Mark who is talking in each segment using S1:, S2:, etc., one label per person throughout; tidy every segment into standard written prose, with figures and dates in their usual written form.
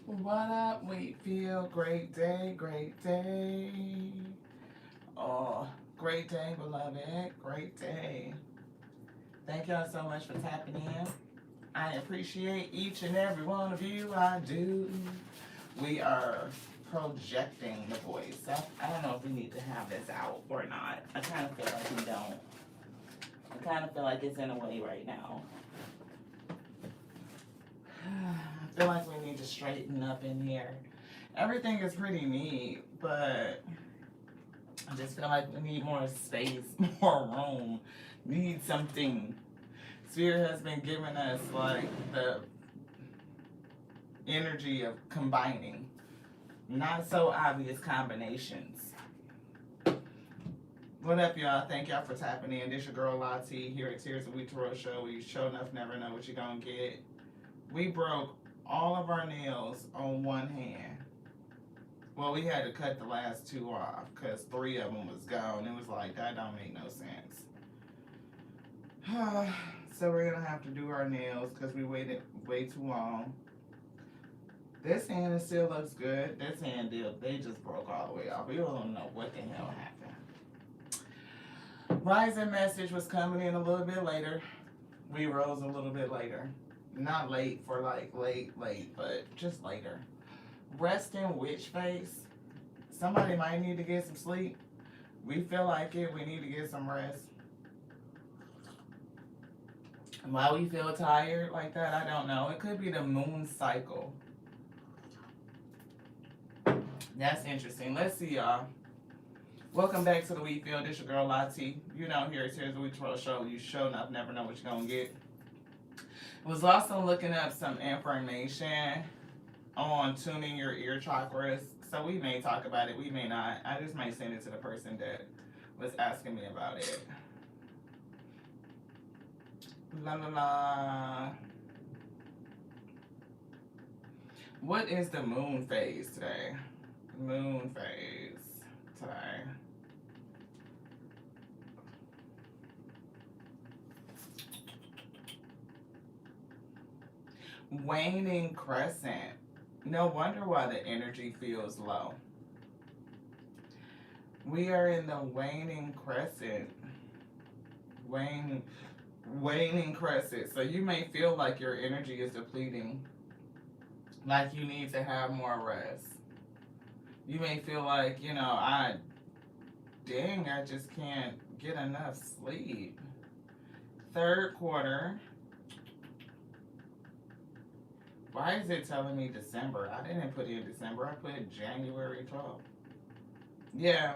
S1: What up, Wheatfield? Great day, great day. Oh, great day, beloved. Great day. Thank y'all so much for tapping in. I appreciate each and every one of you. I do. We are projecting the voice. I don't know if we need to have this out or not. I kind of feel like we don't. I kind of feel like it's in a way right now. I feel like we need to straighten up in here. Everything is pretty neat, but I just feel like we need more space, more room, need something. Spirit has been giving us like the energy of combining, not so obvious combinations. What up, y'all? Thank y'all for tapping in. This your girl Lati here at Tears of We Tarot Show. We show enough never know what you're gonna get. We broke all of our nails on one hand. Well, we had to cut the last two off because 3 of them was gone. It was like, that don't make no sense. So we're going to have to do our nails because we waited way too long. This hand still looks good. This hand, they just broke all the way off. We don't know what the hell happened. Rising message was coming in a little bit later. We rose a little bit later. Not late for like late, but just later. Resting witch face. Somebody might need to get some sleep. We feel like it. We need to get some rest. Why we feel tired like that, I don't know. It could be the moon cycle. That's interesting. Let's see, y'all. Welcome back to the Wheatfield. This your girl Lati. You know, here at Tears of the Wheat Tarot Show. You show enough, never know what you're gonna get. Was also looking up some information on tuning your ear chakras. So we may talk about it, we may not. I just might send it to the person that was asking me about it. La la la. What is the moon phase today? Moon phase today. Waning crescent. No wonder why the energy feels low. We are in the waning crescent. Waning crescent. So you may feel like your energy is depleting. Like you need to have more rest. You may feel like, I just can't get enough sleep. Third quarter. Why is it telling me December? I didn't put in December. I put January 12th. Yeah,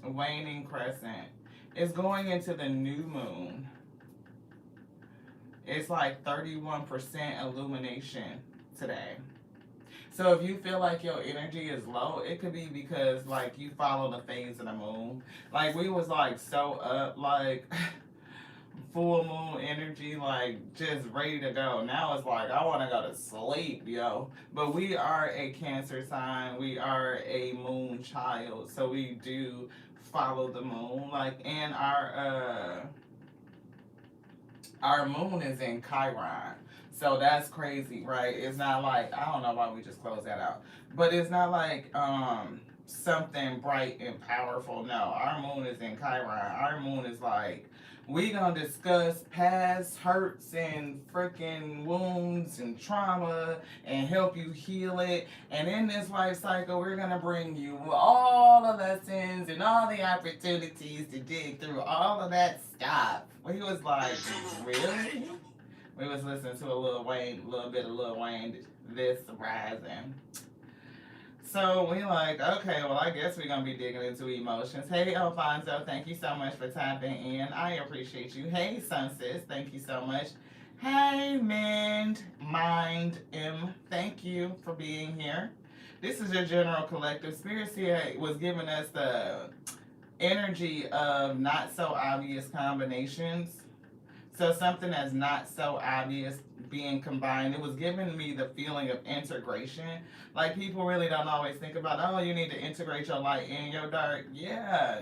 S1: waning crescent. It's going into the new moon. It's like 31% illumination today. So if you feel like your energy is low, it could be because like you follow the phase of the moon. Like we was like so up, like full moon energy, like just ready to go. Now it's like I want to go to sleep, yo. But we are a Cancer sign. We are a moon child, so we do follow the moon. Like, and our moon is in Chiron. So that's crazy, right? It's not like, I don't know why we just closed that out. But it's not like something bright and powerful. No, our moon is in Chiron. Our moon is like, we gonna discuss past hurts and freaking wounds and trauma and help you heal it. And in this life cycle, we're gonna bring you all the lessons and all the opportunities to dig through all of that stuff. We was like, really? We was listening to a little bit of Lil Wayne this rising. So we like, okay, well, I guess we're going to be digging into emotions. Hey, Alfonso, thank you so much for tapping in. I appreciate you. Hey, Sunsis, thank you so much. Hey, Mind M, thank you for being here. This is your general collective. Spirit was giving us the energy of not so obvious combinations. So something that's not so obvious being combined, it was giving me the feeling of integration. Like people really don't always think about, oh, you need to integrate your light and your dark. Yeah,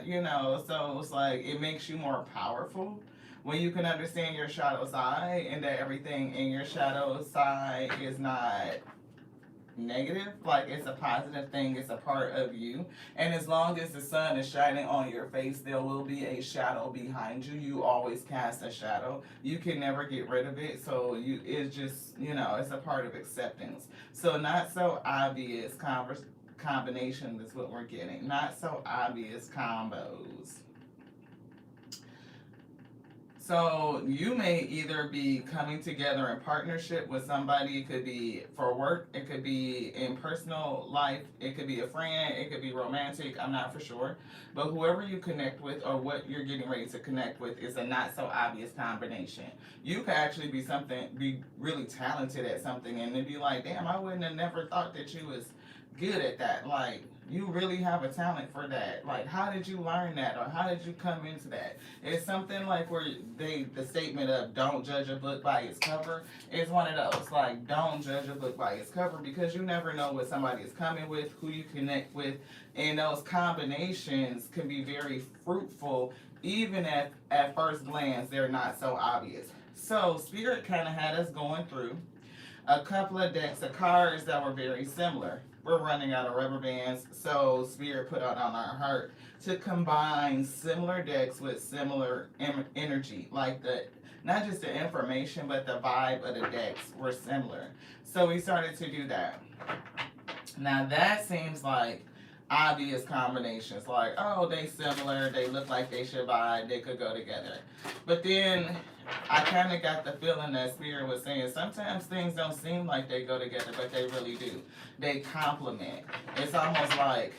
S1: so it's like it makes you more powerful when you can understand your shadow side and that everything in your shadow side is not negative. Like, it's a positive thing, it's a part of you. And as long as the sun is shining on your face, there will be a shadow behind you. You always cast a shadow. You can never get rid of it. So it's just, it's a part of acceptance. So not so obvious combination is what we're getting. Not so obvious combos. So you may either be coming together in partnership with somebody. It could be for work, it could be in personal life, it could be a friend, it could be romantic, I'm not for sure. But whoever you connect with or what you're getting ready to connect with is a not so obvious combination. You could actually be really talented at something and then be like, damn, I wouldn't have never thought that you was good at that. Like, you really have a talent for that. Like, how did you learn that, or how did you come into that? It's something like where the statement of don't judge a book by its cover is one of those. Like, don't judge a book by its cover, because you never know what somebody is coming with, who you connect with, and those combinations can be very fruitful, even at first glance they're not so obvious. So Spirit kind of had us going through a couple of decks of cards that were very similar. We're running out of rubber bands, so Spirit put out on our heart to combine similar decks with similar energy, like not just the information, but the vibe of the decks were similar. So we started to do that. Now that seems like obvious combinations, like, oh, they similar, they look like they should vibe, they could go together. But then I kind of got the feeling that Spirit was saying sometimes things don't seem like they go together, but they really do. They complement. It's almost like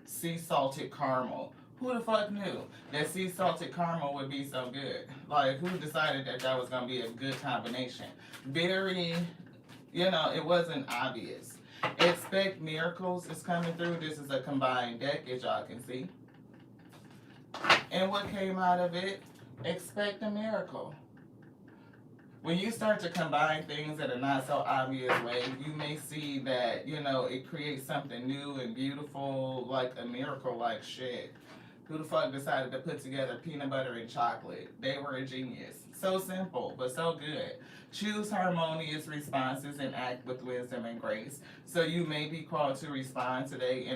S1: sea salted caramel. Who the fuck knew that sea salted caramel would be so good? Like, who decided that that was going to be a good combination? Very, it wasn't obvious. Expect miracles is coming through. This is a combined deck, as y'all can see. And what came out of it? Expect a miracle. When you start to combine things in a not so obvious way, you may see that, it creates something new and beautiful, like a miracle, like shit. Who the fuck decided to put together peanut butter and chocolate? They were a genius. So simple, but so good. Choose harmonious responses and act with wisdom and grace. So you may be called to respond today.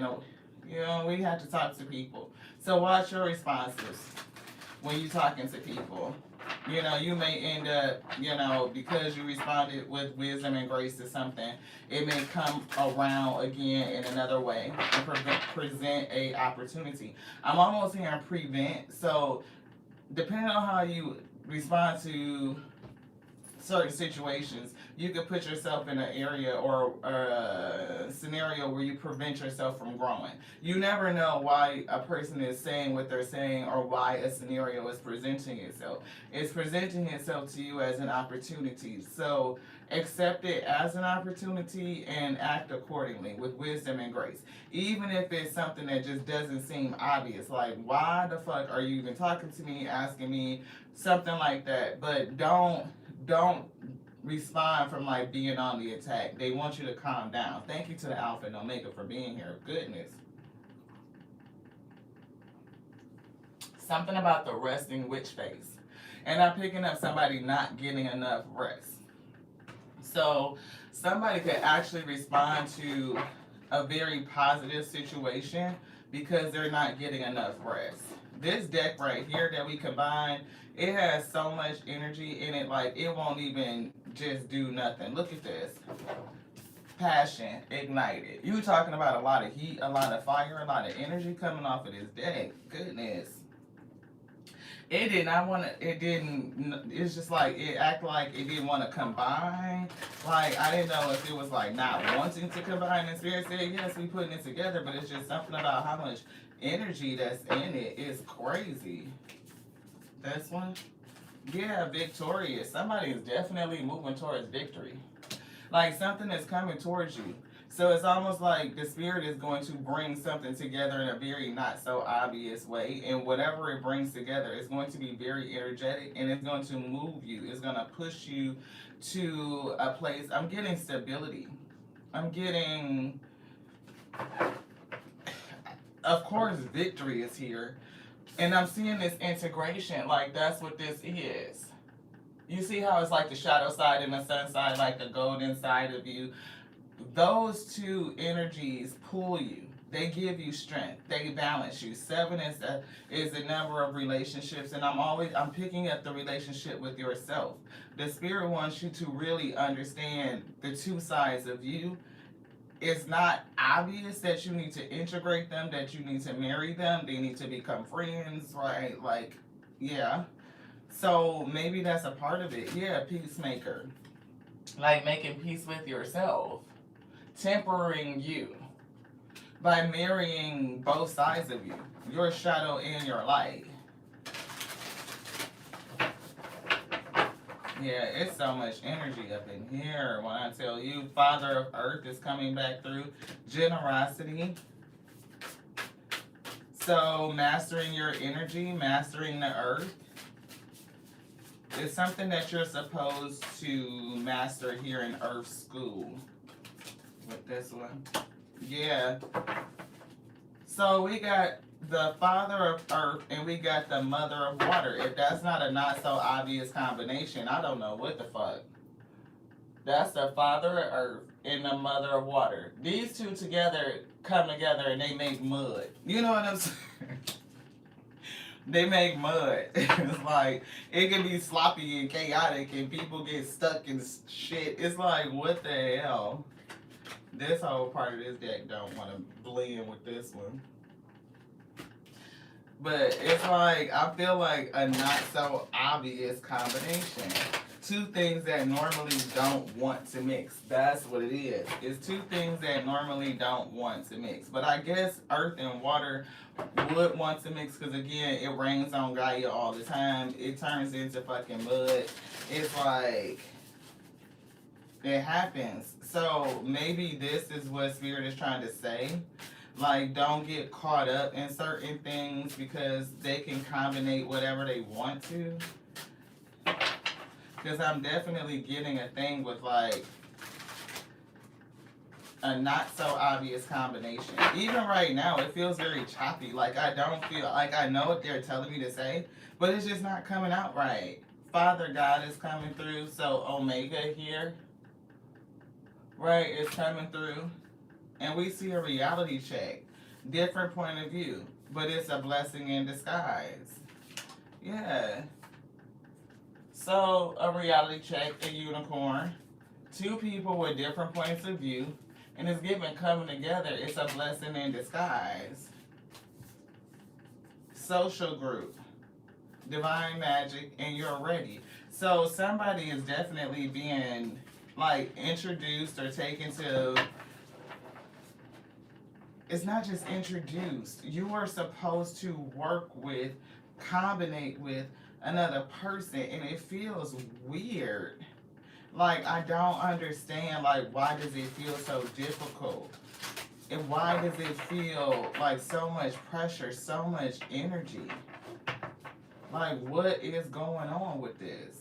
S1: We have to talk to people. So watch your responses when you're talking to people. You may end up, because you responded with wisdom and grace to something, it may come around again in another way and present a opportunity. I'm almost hearing prevent. So depending on how you respond to certain situations, you could put yourself in an area or a scenario where you prevent yourself from growing. You never know why a person is saying what they're saying or why a scenario is presenting itself. It's presenting itself to you as an opportunity. So accept it as an opportunity and act accordingly with wisdom and grace. Even if it's something that just doesn't seem obvious, like, why the fuck are you even talking to me, asking me, something like that. But don't respond from like being on the attack. They want you to calm down. Thank you to the Alpha and Omega for being here. Goodness. Something about the resting witch face. And I'm picking up somebody not getting enough rest. So somebody could actually respond to a very positive situation because they're not getting enough rest. This deck right here that we combined, it has so much energy in it, like it won't even just do nothing. Look at this. Passion ignited. You talking about a lot of heat, a lot of fire, a lot of energy coming off of this deck. Goodness. It did not want to, it's just like, it acted like it didn't want to combine. Like, I didn't know if it was like not wanting to combine, and Spirit said, yes, we putting it together, but it's just something about how much energy that's in it is crazy. This one? Yeah, victorious. Somebody is definitely moving towards victory. Like, something is coming towards you. So it's almost like the Spirit is going to bring something together in a very not so obvious way. And whatever it brings together is going to be very energetic, and it's going to move you. It's going to push you to a place. I'm getting stability. I'm getting, of course, victory is here. And I'm seeing this integration. Like, that's what this is. You see how it's like the shadow side and the sun side, like the golden side of you. those two energies pull you. They give you strength. They balance you. Seven is the number of relationships, and I'm picking up the relationship with yourself. The spirit wants you to really understand the two sides of you. It's not obvious that you need to integrate them, that you need to marry them. They need to become friends, right? Like, yeah. So maybe that's a part of it. Yeah, peacemaker. Like making peace with yourself, tempering you by marrying both sides of you, your shadow and your light. Yeah, it's so much energy up in here when I tell you Father of Earth is coming back through. Generosity. So mastering your energy, mastering the earth is something that you're supposed to master here in Earth School. With this one. Yeah. So we got the Father of Earth and we got the Mother of Water. If that's not a not so obvious combination, I don't know what the fuck. That's the Father of Earth and the Mother of Water. These two together come together and they make mud. You know what I'm saying? They make mud. It's like it can be sloppy and chaotic and people get stuck in shit. It's like, what the hell? This whole part of this deck don't want to blend with this one. But it's like, I feel like a not so obvious combination. Two things that normally don't want to mix. That's what it is. It's two things that normally don't want to mix. But I guess earth and water would want to mix because, again, it rains on Gaia all the time. It turns into fucking mud. It's like, it happens. So maybe this is what Spirit is trying to say. Like, don't get caught up in certain things because they can combine whatever they want to. Because I'm definitely getting a thing with, like, a not so obvious combination. Even right now, it feels very choppy. Like, I don't feel, like, I know what they're telling me to say, but it's just not coming out right. Father God is coming through, so Omega here, right, is coming through. And we see a reality check. Different point of view, but it's a blessing in disguise. Yeah. So, a reality check, a unicorn. Two people with different points of view. And it's given coming together. It's a blessing in disguise. Social group. Divine magic, and you're ready. So, somebody is definitely being, like, introduced or taken to... It's not just introduced. You are supposed to work with, combine with another person, and it feels weird. Like, I don't understand, like, why does it feel so difficult? And why does it feel like so much pressure, so much energy? Like, what is going on with this?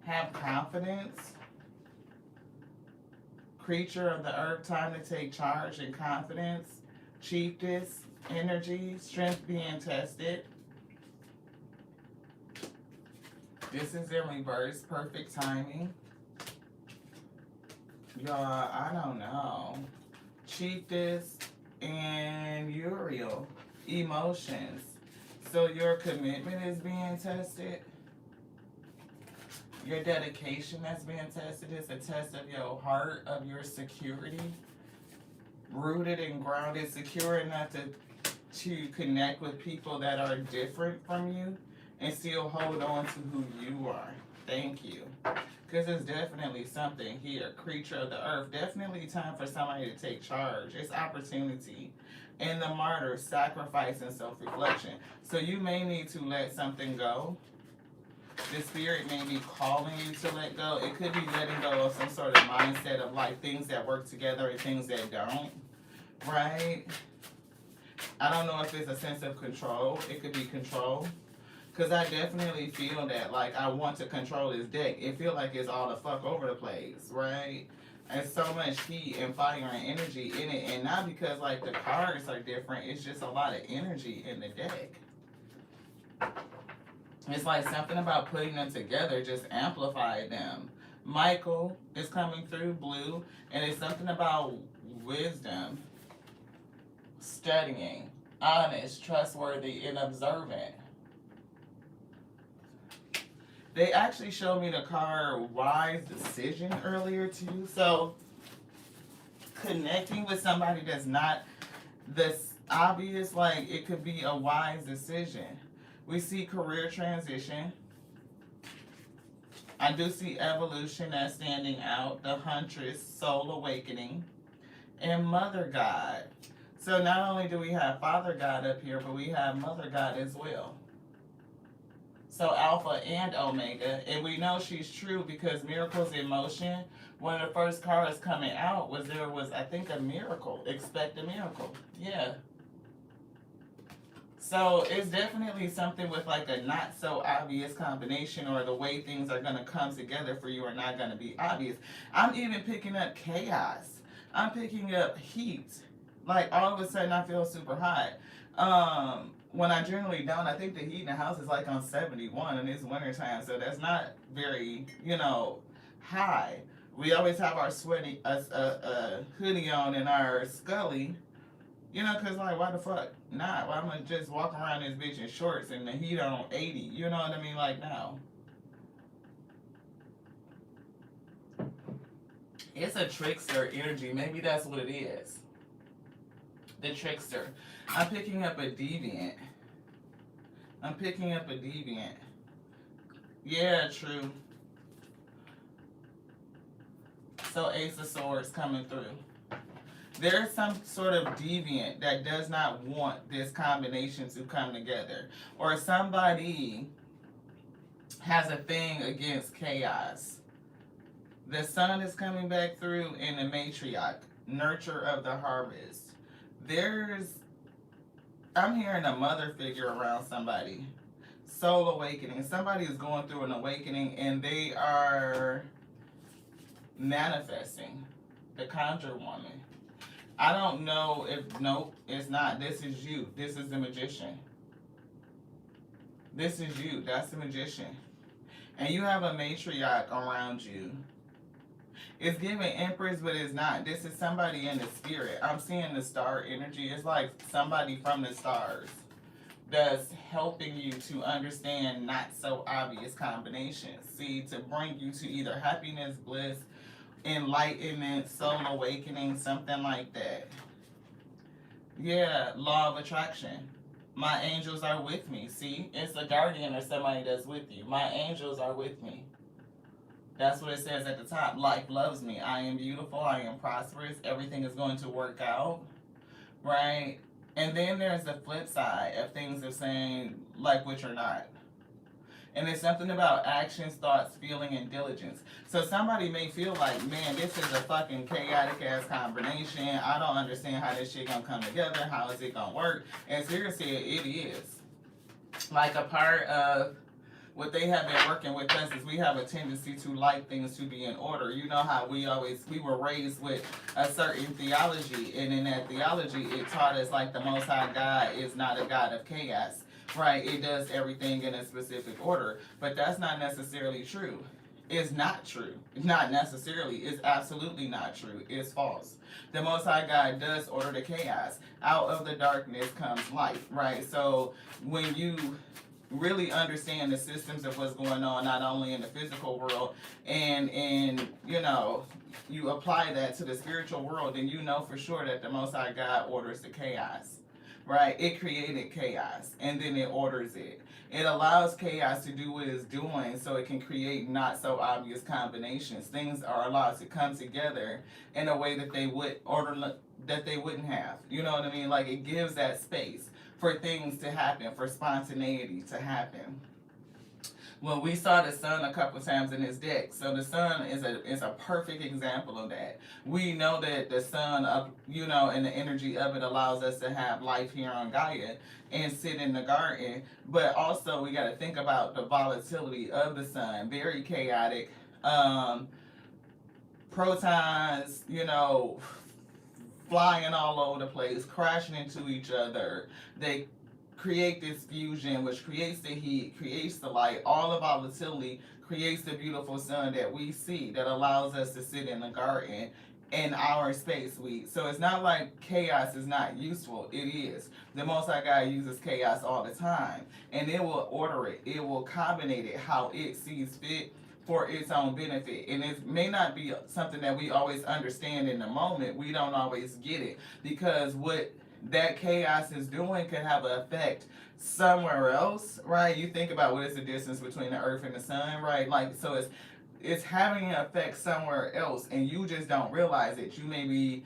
S1: Have confidence. Creature of the earth, time to take charge and confidence. Chiefess, energy, strength being tested. This is in reverse, perfect timing. Y'all, I don't know. Chiefess and Uriel, emotions. So your commitment is being tested. Your dedication that's being tested is a test of your heart, of your security. Rooted and grounded, secure enough to connect with people that are different from you and still hold on to who you are. Thank you. Because there's definitely something here. Creature of the earth. Definitely time for somebody to take charge. It's opportunity. And the martyr, sacrifice and self-reflection. So you may need to let something go. The spirit may be calling you to let go. It could be letting go of some sort of mindset of like things that work together and things that don't. Right? I don't know if it's a sense of control. It could be control. Because I definitely feel that, like, I want to control this deck. It feels like it's all the fuck over the place, right? And so much heat and fire and energy in it. And not because, like, the cards are different. It's just a lot of energy in the deck. It's like something about putting them together just amplified them. Michael is coming through blue, and it's something about wisdom, studying, honest, trustworthy, and observant. They actually showed me the card Wise Decision earlier too. So connecting with somebody that's not this obvious, like it could be a wise decision. We see career transition. I do see evolution as standing out, the Huntress, soul awakening, and Mother God. So not only do we have Father God up here, but we have Mother God as well. So Alpha and Omega, and we know she's true because Miracles in Motion, one of the first cards coming out was there was, I think, a miracle. Expect a miracle. Yeah. So it's definitely something with like a not so obvious combination, or the way things are going to come together for you are not going to be obvious. I'm even picking up chaos. I'm picking up heat. Like all of a sudden I feel super hot. When I generally don't. I think the heat in the house is like on 71 and it's wintertime, so that's not very, high. We always have our sweaty hoodie on and our scully, because like, why the fuck not? Why am I just walking around this bitch in shorts and the heat on 80? You know what I mean? Like, no. It's a trickster energy. Maybe that's what it is. The trickster. I'm picking up a deviant. Yeah, true. So Ace of Swords coming through. There's some sort of deviant that does not want this combination to come together. Or somebody has a thing against chaos. The sun is coming back through in the matriarch, nurture of the harvest. I'm hearing a mother figure around somebody. Soul awakening. Somebody is going through an awakening and they are manifesting. The Conjure Woman. I don't know if, nope, it's not. This is you. This is the Magician. This is you. That's the Magician. And you have a matriarch around you. It's giving Empress, but it's not. This is somebody in the spirit. I'm seeing the star energy. It's like somebody from the stars that's helping you to understand not so obvious combinations. See, to bring you to either happiness, bliss, enlightenment, soul awakening, something like that. Yeah, law of attraction. My angels are with me. See, it's a guardian or somebody that's with you. My angels are with me. That's what it says at the top. Life loves me. I am beautiful. I am prosperous. Everything is going to work out. Right? And then there's the flip side of things of saying, like, which are not. And it's something about actions, thoughts, feeling, and diligence. So somebody may feel like, man, this is a fucking chaotic ass combination. I don't understand how this shit gonna come together. How is it gonna work? And seriously, it is. Like a part of what they have been working with us is we have a tendency to like things to be in order. You know how we were raised with a certain theology, and in that theology it taught us like the Most High God is not a God of chaos, right? It does everything in a specific order, but that's not necessarily true. It's not true. Not necessarily. It's absolutely not true. It's false. The Most High God does order the chaos. Out of the darkness comes light, right? So when you really understand the systems of what's going on, not only in the physical world, and you apply that to the spiritual world, then you know for sure that the Most High God orders the chaos, right? It created chaos, and then it orders it. It allows chaos to do what it's doing so it can create not so obvious combinations. Things are allowed to come together in a way that they wouldn't have. You know what I mean? Like, it gives that space for things to happen, for spontaneity to happen. Well, we saw the sun a couple times in this deck. So the sun is a perfect example of that. We know that the sun, and the energy of it allows us to have life here on Gaia and sit in the garden. But also we got to think about the volatility of the sun. Very chaotic. Protons, flying all over the place, crashing into each other. They create this fusion, which creates the heat, creates the light, all the volatility, creates the beautiful sun that we see that allows us to sit in the garden in our space. So it's not like chaos is not useful. It is. The Most High God uses chaos all the time, and it will order it. It will combine it how it sees fit for its own benefit. And it may not be something that we always understand in the moment. We don't always get it because what that chaos is doing can have an effect somewhere else, right? You think about what is the distance between the earth and the sun, right? Like, so it's having an effect somewhere else, and you just don't realize it. You may be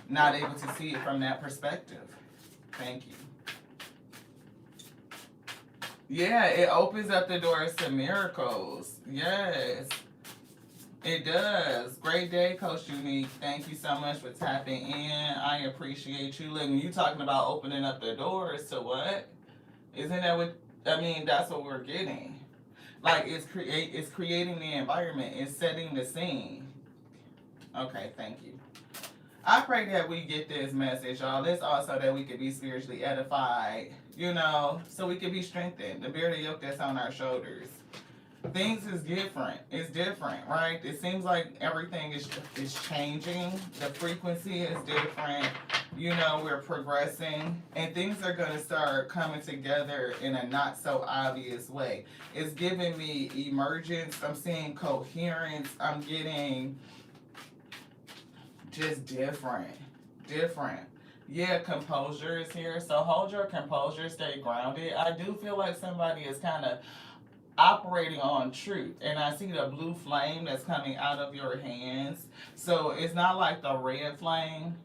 S1: not able to see it from that perspective. Thank you. Yeah, it opens up the doors to miracles. Yes, it does. Great day, Coach Unique. Thank you so much for tapping in. I appreciate you. Look, when you talking about opening up the doors to what? Isn't that what? I mean, that's what we're getting. Like it's creating the environment. It's setting the scene. Okay, thank you. I pray that we get this message, y'all. This also that we could be spiritually edified, so we could be strengthened. To bear the yoke that's on our shoulders. Things is different. It's different, right? It seems like everything is changing. The frequency is different. We're progressing, and things are going to start coming together in a not so obvious way. It's giving me emergence. I'm seeing coherence. I'm getting just different. Yeah, composure is here. So hold your composure, stay grounded. I do feel like somebody is kind of operating on truth, and I see the blue flame that's coming out of your hands. So it's not like the red flame.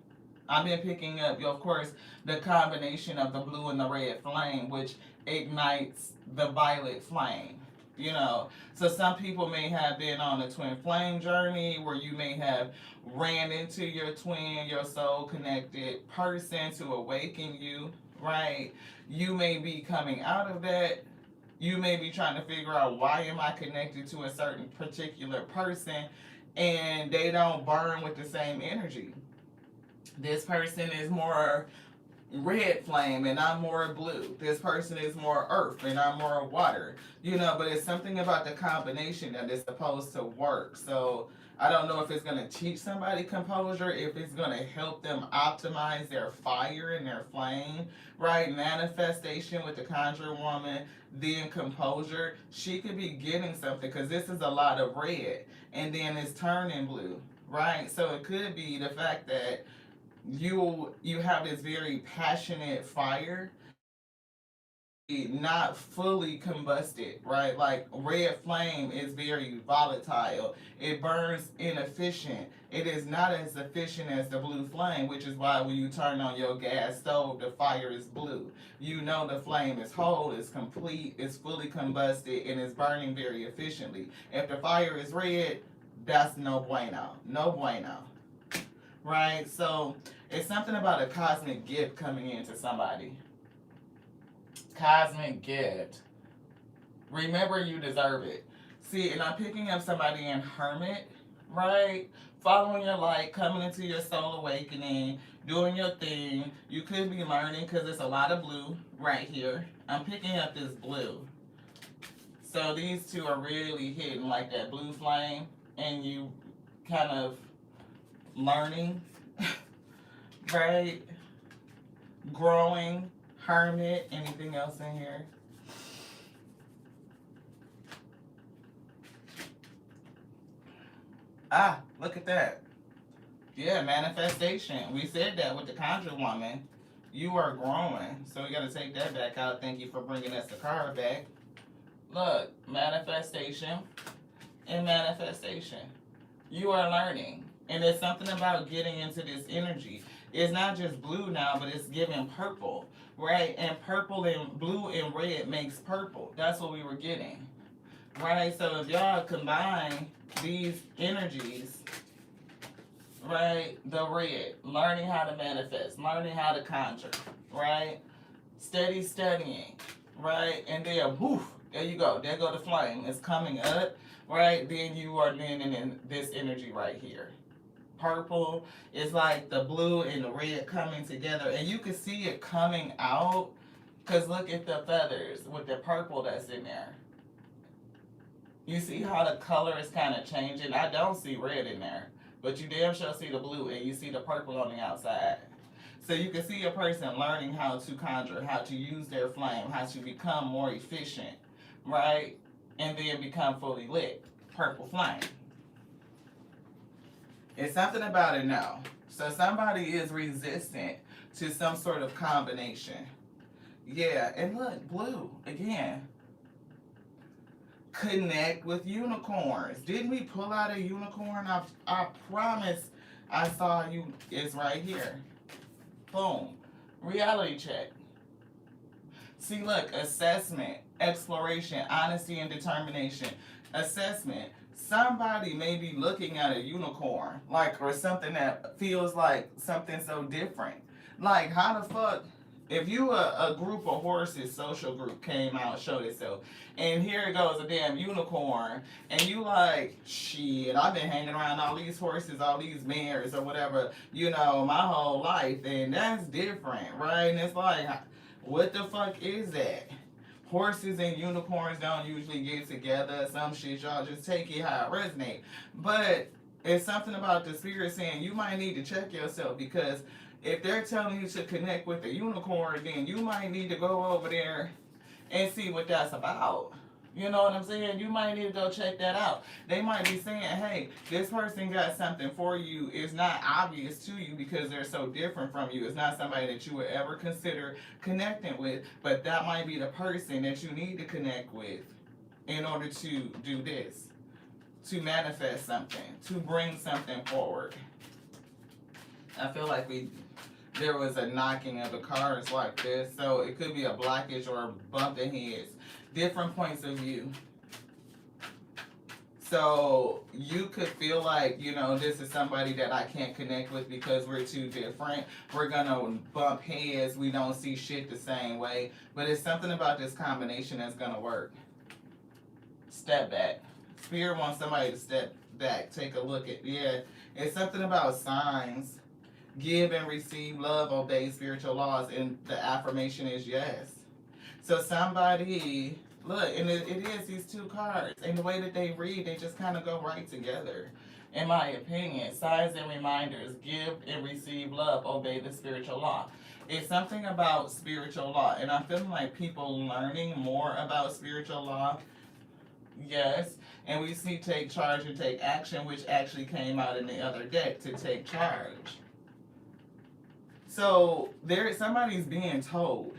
S1: I've been picking up, of course, the combination of the blue and the red flame, which ignites the violet flame. So some people may have been on a twin flame journey where you may have ran into your twin, your soul connected person to awaken you, right? You may be coming out of that. You may be trying to figure out, why am I connected to a certain particular person and they don't burn with the same energy. This person is more red flame and I'm more blue. This person is more earth and I'm more water. But it's something about the combination that is supposed to work. So I don't know if it's going to teach somebody composure, if it's going to help them optimize their fire and their flame, right? Manifestation with the Conjuring Woman, then composure. She could be getting something because this is a lot of red and then it's turning blue, right? So it could be the fact that you have this very passionate fire, not fully combusted, right? Like red flame is very volatile. It burns inefficient. It is not as efficient as the blue flame, which is why when you turn on your gas stove, the fire is blue. The flame is whole, it's complete, it's fully combusted, and it's burning very efficiently. If the fire is red, that's no bueno. No bueno. Right? So it's something about a cosmic gift coming into somebody. Cosmic gift. Remember, you deserve it. See, and I'm picking up somebody in Hermit, right? Following your light, coming into your soul awakening, doing your thing. You could be learning because there's a lot of blue right here. I'm picking up this blue. So these two are really hitting like that blue flame, and you kind of learning, right? Growing. Hermit. Anything else in here? Ah, look at that. Yeah, manifestation. We said that with the Conjuring Woman. You are growing. So we got to take that back out. Thank you for bringing us the card back. Look, manifestation and manifestation. You are learning. And there's something about getting into this energy. It's not just blue now, but it's giving purple, right? And purple and blue and red makes purple. That's what we were getting, right? So if y'all combine these energies, right? The red, learning how to manifest, learning how to conjure, right? Steady studying, right? And then, woof, there you go. There go the flame. It's coming up, right? Then you are then in this energy right here. Purple is like the blue and the red coming together, and you can see it coming out Because look at the feathers with the purple that's in there. You see how the color is kind of changing? I don't see red in there, but you damn sure see the blue and you see the purple on the outside. So you can see a person learning how to conjure, how to use their flame, how to become more efficient, right? And then become fully lit. Purple flame. It's something about it now. So somebody is resistant to some sort of combination. Yeah, and look, blue again. Connect with unicorns. Didn't we pull out a unicorn? I promise I saw you. It's right here. Boom. Reality check. See, look, assessment, exploration, honesty, and determination. Assessment. Somebody may be looking at a unicorn, like, or something that feels like something so different. Like, how the fuck, if you a group of horses, social group came out, showed itself, and here it goes, a damn unicorn, and you like, shit, I've been hanging around all these horses, all these mares, or whatever, my whole life, and that's different, right? And it's like, what the fuck is that? Horses and unicorns don't usually get together. Some shit, y'all just take it how it resonates. But it's something about the spirit saying you might need to check yourself, because if they're telling you to connect with a unicorn, then you might need to go over there and see what that's about. You know what I'm saying? You might need to go check that out. They might be saying, hey, this person got something for you. It's not obvious to you because they're so different from you. It's not somebody that you would ever consider connecting with, but that might be the person that you need to connect with in order to do this, to manifest something, to bring something forward. I feel like there was a knocking of the cards like this, so it could be a blockage or bumping heads. Different points of view. So you could feel like, this is somebody that I can't connect with because we're too different. We're gonna bump heads. We don't see shit the same way. But it's something about this combination that's gonna work. Step back. Spirit wants somebody to step back. Take a look at, it's something about signs. Give and receive love, obey spiritual laws, and the affirmation is yes. So somebody, look, and it is these two cards, and the way that they read, they just kind of go right together, in my opinion. Signs and reminders, give and receive love, obey the spiritual law. It's something about spiritual law, and I'm feeling like people learning more about spiritual law. Yes, and we see take charge and take action, which actually came out in the other deck, to take charge. So somebody's being told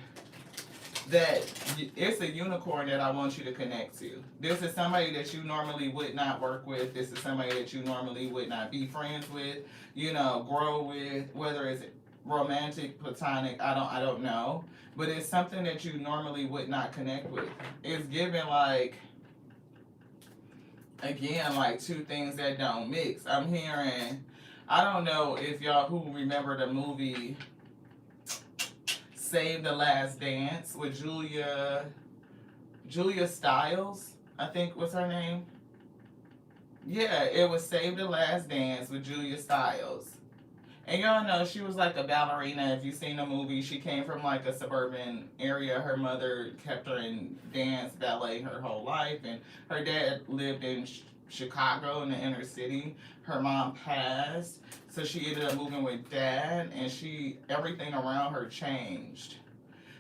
S1: that it's a unicorn that I want you to connect to. This is somebody that you normally would not work with. This is somebody that you normally would not be friends with, grow with, whether it's romantic, platonic, I don't know. But it's something that you normally would not connect with. It's given like, again, like two things that don't mix. I'm hearing, I don't know if y'all who remember the movie Save the Last Dance with Julia Stiles, I think was her name. Yeah, it was Save the Last Dance with Julia Stiles. And y'all know she was like a ballerina. If you've seen the movie, she came from like a suburban area. Her mother kept her in dance, ballet her whole life. And her dad lived in Chicago in the inner city. Her mom passed. So she ended up moving with dad, and everything around her changed.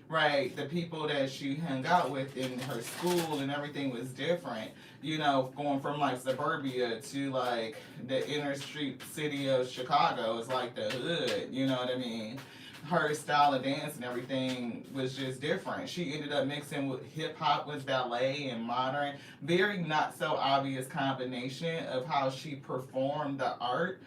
S1: Right, the people that she hung out with in her school and everything was different. Going from like suburbia to like the inner street city of Chicago is like the hood, you know what I mean? Her style of dance and everything was just different. She ended up mixing with hip hop with ballet and modern. Very not so obvious combination of how she performed the art,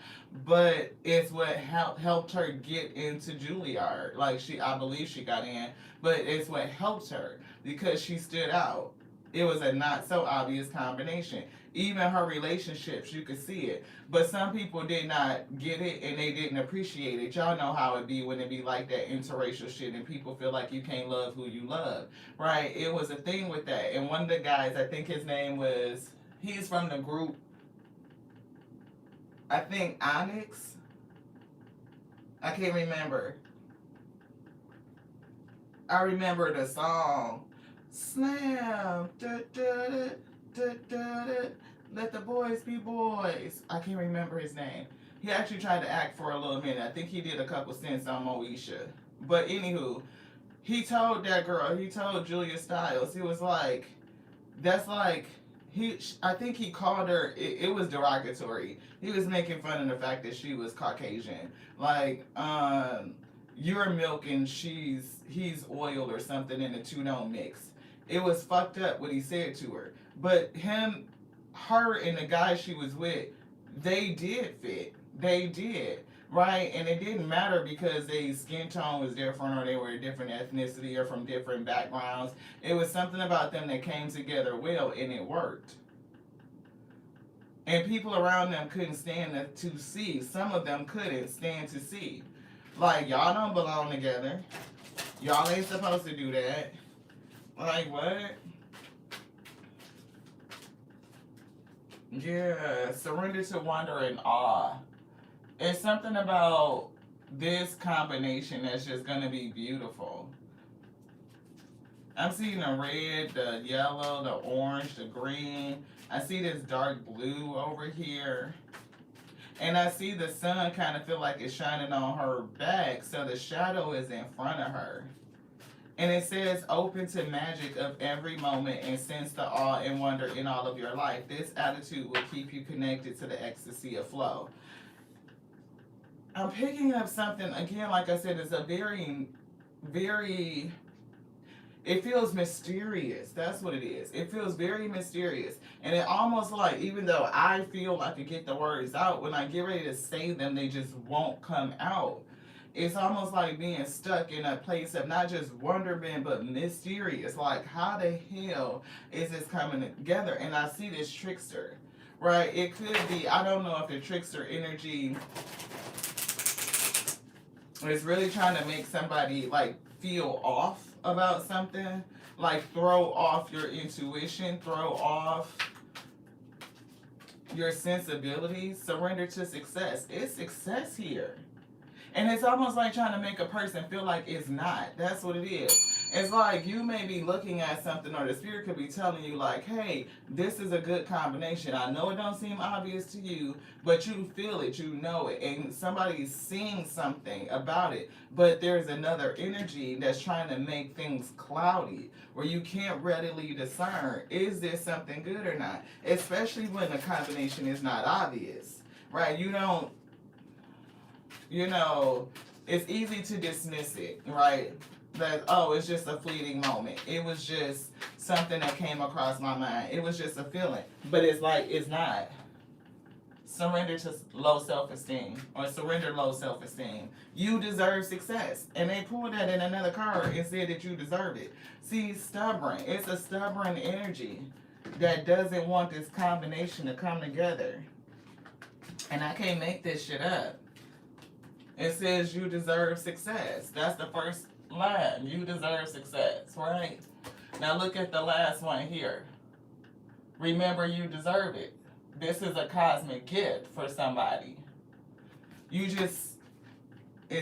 S1: but it's what helped her get into Juilliard. Like I believe she got in, but it's what helped her because she stood out. It was a not so obvious combination. Even her relationships, you could see it. But some people did not get it and they didn't appreciate it. Y'all know how it be when it be like that interracial shit and people feel like you can't love who you love. Right? It was a thing with that. And one of the guys, I think his name was, he's from the group, I think Onyx. I can't remember. I remember the song, Slam, da, da, da, da, da, da, let the boys be boys. I can't remember his name. He actually tried to act for a little minute. I think he did a couple stints on Moesha. But anywho, he told that girl, he told Julia Stiles, he was like, that's like, I think he called her, it was derogatory. He was making fun of the fact that she was Caucasian. Like, you're milk and he's oil or something and the two don't mix. It was fucked up what he said to her. But her and the guy she was with, they did fit. They did. Right? And it didn't matter because their skin tone was different or they were a different ethnicity or from different backgrounds. It was something about them that came together well and it worked. And people around them couldn't stand to see. Some of them couldn't stand to see. Like, y'all don't belong together. Y'all ain't supposed to do that. Like, what? Yeah, surrender to wonder and awe. It's something about this combination that's just going to be beautiful. I'm seeing the red, the yellow, the orange, the green. I see this dark blue over here. And I see the sun kind of feel like it's shining on her back, so the shadow is in front of her. And it says, open to magic of every moment and sense the awe and wonder in all of your life. This attitude will keep you connected to the ecstasy of flow. I'm picking up something, again, like I said, it's a very, very, it feels mysterious. That's what it is. It feels very mysterious. And it almost like, even though I feel like I could get the words out, when I get ready to say them, they just won't come out. It's almost like being stuck in a place of not just wonderment, but mysterious. Like, how the hell is this coming together? And I see this trickster, right? It could be, I don't know if the trickster energy is really trying to make somebody, like, feel off about something. Like, throw off your intuition, throw off your sensibilities. Surrender to success. It's success here. And it's almost like trying to make a person feel like it's not. That's what it is. It's like you may be looking at something, or the spirit could be telling you like, hey, this is a good combination. I know it don't seem obvious to you, but you feel it, you know it. And somebody's seeing something about it. But there's another energy that's trying to make things cloudy, where you can't readily discern, is this something good or not? Especially when the combination is not obvious, right? You don't, it's easy to dismiss it, right? That, oh, it's just a fleeting moment. It was just something that came across my mind. It was just a feeling. But it's like, it's not. Surrender to low self-esteem, or surrender low self-esteem. You deserve success. And they pulled that in another card and said that you deserve it. See, stubborn. It's a stubborn energy that doesn't want this combination to come together. And I can't make this shit up. It says you deserve success. That's the first line. You deserve success, right? Now look at the last one here. Remember, you deserve it. This is a cosmic gift for somebody. It's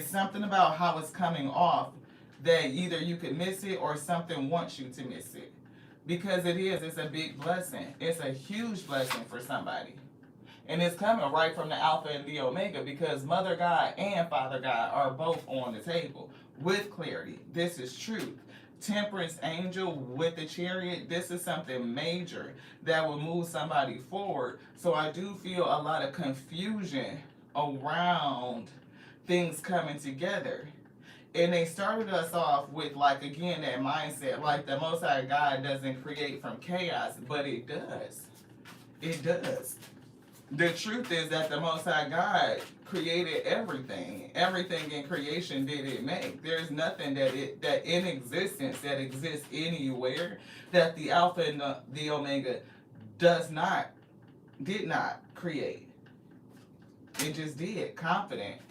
S1: something about how it's coming off that either you could miss it or something wants you to miss it. Because it's a big blessing. It's a huge blessing for somebody. And it's coming right from the Alpha and the Omega, because Mother God and Father God are both on the table with clarity. This is truth. Temperance angel with the chariot, this is something major that will move somebody forward. So I do feel a lot of confusion around things coming together. And they started us off with, like, again, that mindset, like the Most High God doesn't create from chaos, but it does. It does. The truth is that the Most High God created everything. Everything in creation did it make. There's nothing that in existence that exists anywhere that the Alpha and the Omega did not create. It just did, confident.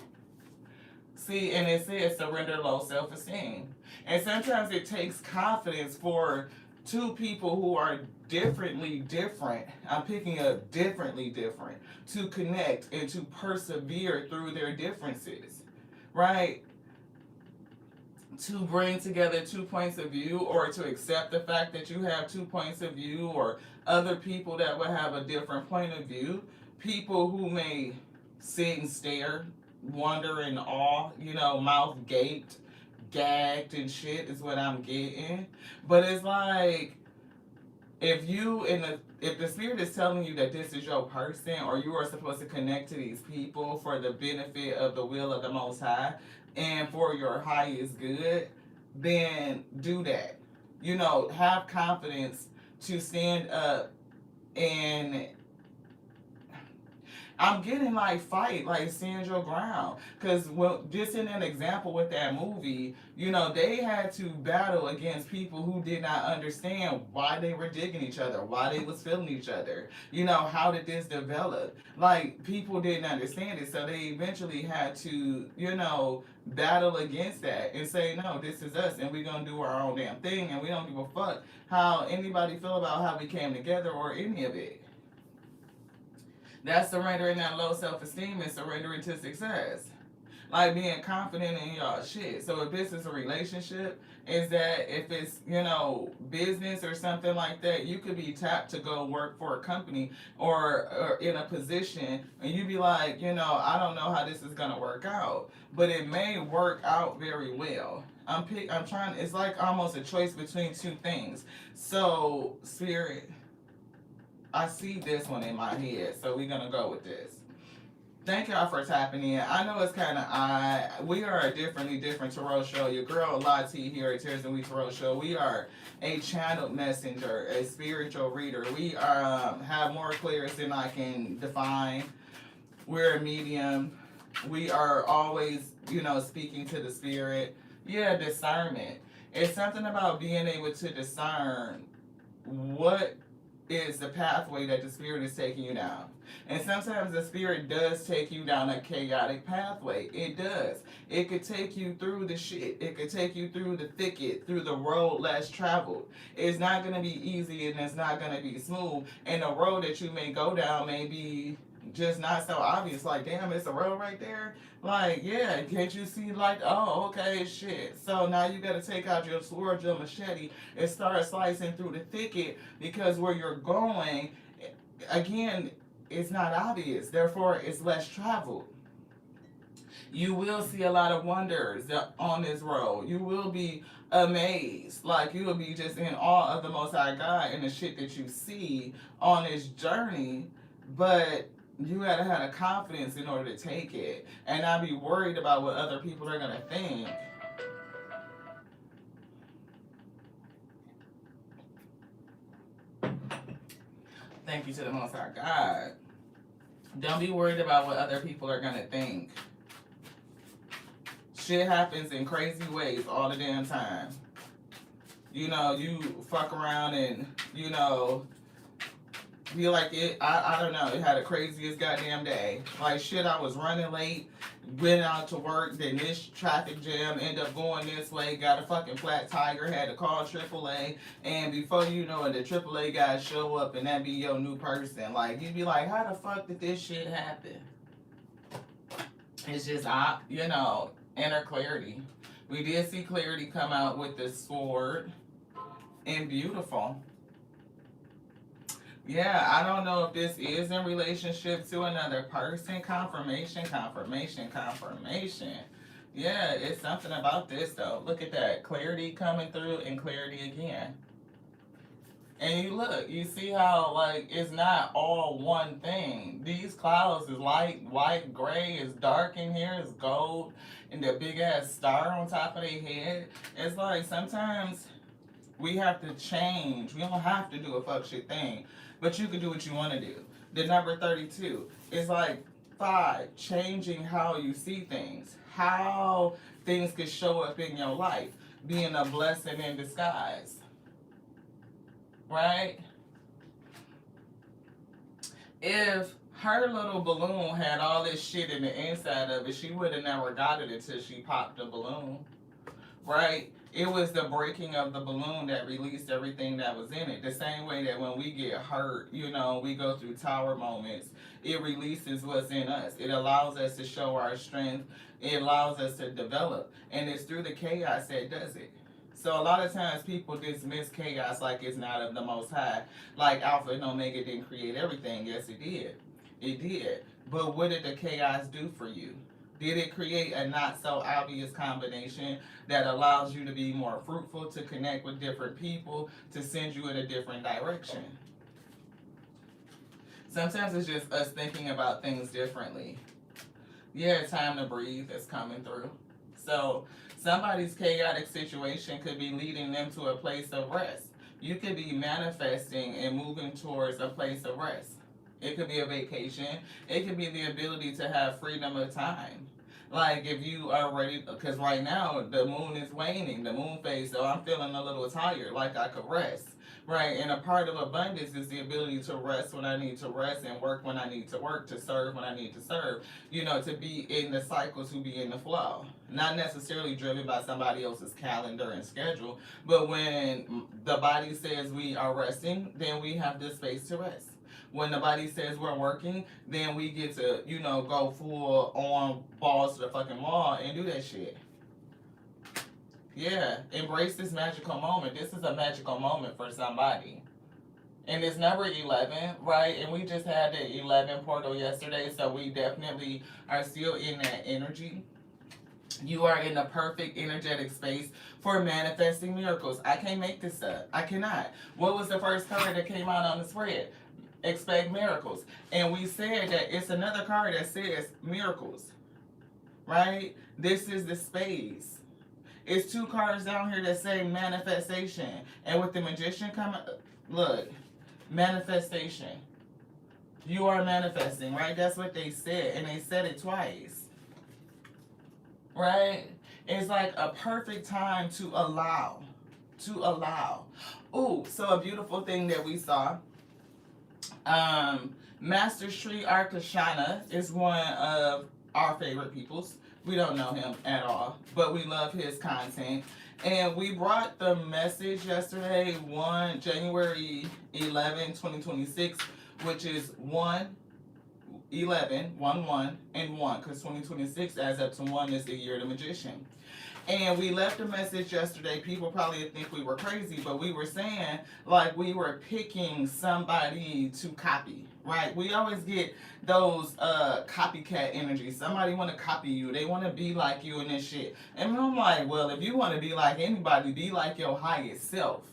S1: See, and it says surrender low self-esteem. And sometimes it takes confidence for two people who are differently different, I'm picking up differently different, to connect and to persevere through their differences, right? to bring together two points of view, or to accept the fact that you have two points of view, or other people that would have a different point of view. People who may sit and stare, wonder in awe, mouth gaped, gagged and shit is what I'm getting. But it's like, if the spirit is telling you that this is your person, or you are supposed to connect to these people for the benefit of the will of the Most High and for your highest good, then do that. Have confidence to stand up. And I'm getting like fight, like stand your ground. Because just in an example with that movie, they had to battle against people who did not understand why they were digging each other, why they was feeling each other. How did this develop? Like, people didn't understand it, so they eventually had to, battle against that and say, no, this is us, and we're going to do our own damn thing, and we don't give a fuck how anybody feel about how we came together or any of it. That's surrendering that low self-esteem and surrendering to success. Like, being confident in y'all shit. So if this is a relationship, is that if it's, business or something like that, you could be tapped to go work for a company or in a position, and you be like, I don't know how this is going to work out. But it may work out very well. I'm trying, it's like almost a choice between two things. So, Spirit, I see this one in my head, so we're going to go with this. Thank y'all for tapping in. I know it's kind of odd. We are a different tarot show. Your girl Lati here at Tears and We Tarot Show. We are a channeled messenger, a spiritual reader. We have more clears than I can define. We're a medium. We are always, speaking to the spirit. Yeah, discernment. It's something about being able to discern what is the pathway that the spirit is taking you down. And sometimes the spirit does take you down a chaotic pathway. It does. It could take you through the shit. It could take you through the thicket, through the road less traveled. It's not going to be easy, and it's not going to be smooth. And the road that you may go down may be just not so obvious. Like, damn, it's a road right there. Like, yeah, can't you see, like, oh, okay, shit. So now you got to take out your sword, your machete, and start slicing through the thicket, because where you're going, again, it's not obvious. Therefore, it's less traveled. You will see a lot of wonders on this road. You will be amazed. Like, you will be just in awe of the Most High God and the shit that you see on this journey. But you gotta have the confidence in order to take it, and not be worried about what other people are gonna think. Thank you to the Most High God. Don't be worried about what other people are gonna think. Shit happens in crazy ways all the damn time. You fuck around and, be like, I don't know, it had the craziest goddamn day. Like, shit, I was running late, went out to work, then this traffic jam, ended up going this way, got a fucking flat tire, had to call AAA, and before you know it, the AAA guys show up, and that be your new person. Like, you'd be like, how the fuck did this shit happen? It's just, inner clarity. We did see clarity come out with the sword, and beautiful. Yeah, I don't know if this is in relationship to another person. Confirmation. Yeah, it's something about this, though. Look at that. Clarity coming through and clarity again. And you see how, like, it's not all one thing. These clouds is light, white, gray, it's dark in here, it's gold, and the big-ass star on top of their head. It's like, sometimes we have to change. We don't have to do a fuck shit thing. But you can do what you want to do. The number 32 is like 5, changing how you see things. How things can show up in your life. Being a blessing in disguise. Right? If her little balloon had all this shit in the inside of it, she would have never got it until she popped the balloon. Right? It was the breaking of the balloon that released everything that was in it. The same way that when we get hurt, we go through tower moments, it releases what's in us. It allows us to show our strength. It allows us to develop. And it's through the chaos that does it. So a lot of times people dismiss chaos like it's not of the Most High. Like Alpha and Omega didn't create everything. Yes, it did. It did. But what did the chaos do for you? Did it create a not so obvious combination that allows you to be more fruitful, to connect with different people, to send you in a different direction? Sometimes it's just us thinking about things differently. Yeah, time to breathe is coming through. So somebody's chaotic situation could be leading them to a place of rest. You could be manifesting and moving towards a place of rest. It could be a vacation. It could be the ability to have freedom of time. Like if you are ready, because right now the moon is waning, the moon phase, so I'm feeling a little tired, like I could rest. Right, and a part of abundance is the ability to rest when I need to rest and work when I need to work, to serve when I need to serve, to be in the cycle, to be in the flow. Not necessarily driven by somebody else's calendar and schedule, but when the body says we are resting, then we have this space to rest. When the body says we're working, then we get to, go full on balls to the fucking wall and do that shit. Yeah, embrace this magical moment. This is a magical moment for somebody. And it's number 11, right? And we just had the 11 portal yesterday, so we definitely are still in that energy. You are in the perfect energetic space for manifesting miracles. I can't make this up. I cannot. What was the first card that came out on the spread? Expect miracles. And we said that it's another card that says miracles, right? This is the space. It's 2 cards down here that say manifestation. And with the magician coming, look, manifestation. You are manifesting, right? That's what they said. And they said it twice. Right? It's like a perfect time to allow. To allow. Ooh, so a beautiful thing that we saw. Master Sri Arkashana is one of our favorite peoples. We don't know him at all, but we love his content. And we brought the message yesterday, January 11, 2026, which is 1/11, 1/1, and 1, because 2026 adds up to 1 is the year of the magician. And we left a message yesterday. People probably think we were crazy, but we were saying like we were picking somebody to copy, right? We always get those copycat energies. Somebody want to copy you. They want to be like you and this shit. And I'm like, well, if you want to be like anybody, be like your highest self.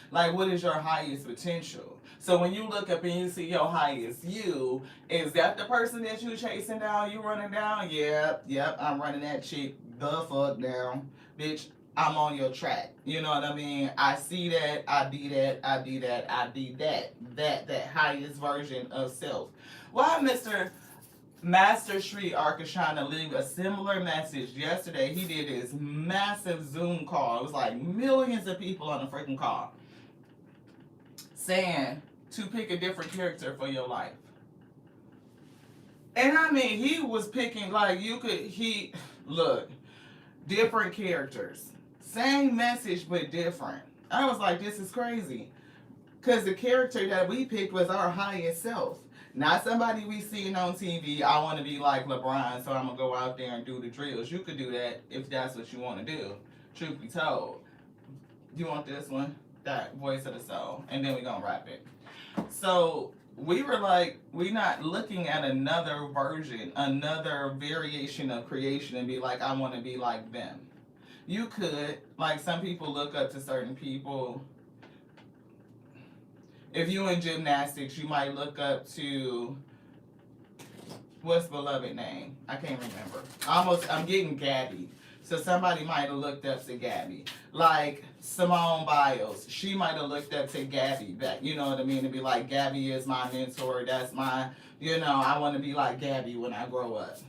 S1: Like, what is your highest potential? So when you look up and you see your highest you, is that the person that you chasing down, you running down? Yep, I'm running that chick the fuck down. Bitch, I'm on your track. You know what I mean? I see that, I be that, I be that, I be that. That highest version of self. Why, Mr. Master Sri Arkashana leave a similar message yesterday. He did his massive Zoom call. It was like millions of people on the freaking call. Saying to pick a different character for your life. And I mean, he was picking like look, different characters. Same message, but different. I was like, this is crazy. Because the character that we picked was our highest self. Not somebody we seen on TV. I want to be like LeBron, so I'm going to go out there and do the drills. You could do that if that's what you want to do. Truth be told. You want this one? That voice of the soul. And then we're going to wrap it. So we were like, we're not looking at another version, another variation of creation and be like, I want to be like them. You could, like some people look up to certain people. If you in gymnastics, you might look up to, what's beloved name? I can't remember. I'm getting Gabby. So somebody might have looked up to Gabby. Like Simone Biles, she might have looked up to Gabby back. You know what I mean? To be like, Gabby is my mentor. That's my, I want to be like Gabby when I grow up.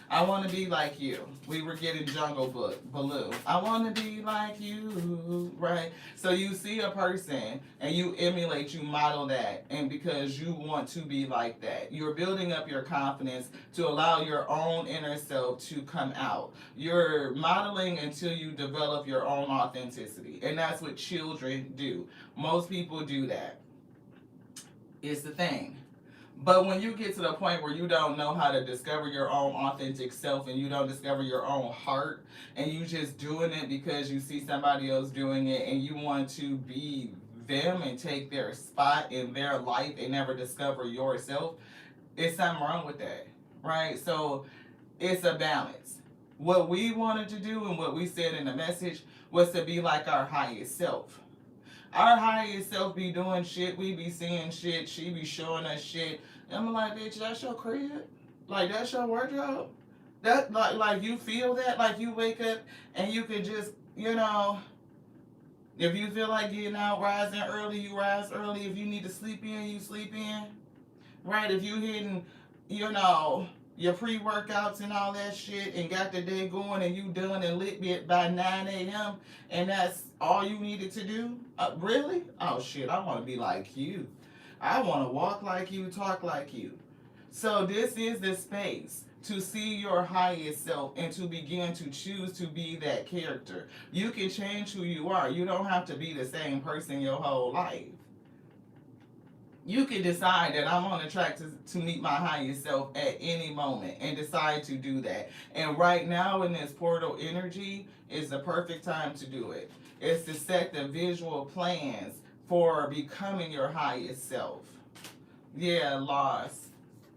S1: I want to be like you. We were getting Jungle Book, Baloo. I want to be like you, right? So you see a person and you emulate, you model that, and because you want to be like that, you're building up your confidence to allow your own inner self to come out. You're modeling until you develop your own authenticity, and that's what children do. Most people do that. It's the thing. But when you get to the point where you don't know how to discover your own authentic self and you don't discover your own heart and you just doing it because you see somebody else doing it and you want to be them and take their spot in their life and never discover yourself, it's something wrong with that, right? So it's a balance. What we wanted to do and what we said in the message was to be like our highest self. Our highest self be doing shit, we be seeing shit, she be showing us shit. And I'm like, bitch, that's your crib? Like that's your wardrobe? That like you feel that? Like you wake up and you can just, if you feel like getting out, rising early, you rise early. If you need to sleep in, you sleep in. Right? If you hitting, your pre-workouts and all that shit and got the day going and you done and lit it by 9 a.m. and that's all you needed to do? Really? Oh shit, I want to be like you. I want to walk like you, talk like you. So this is the space to see your highest self and to begin to choose to be that character. You can change who you are. You don't have to be the same person your whole life. You can decide that I'm on the track to meet my highest self at any moment and decide to do that. And right now in this portal energy is the perfect time to do it. It's to set the visual plans for becoming your highest self. Yeah, loss.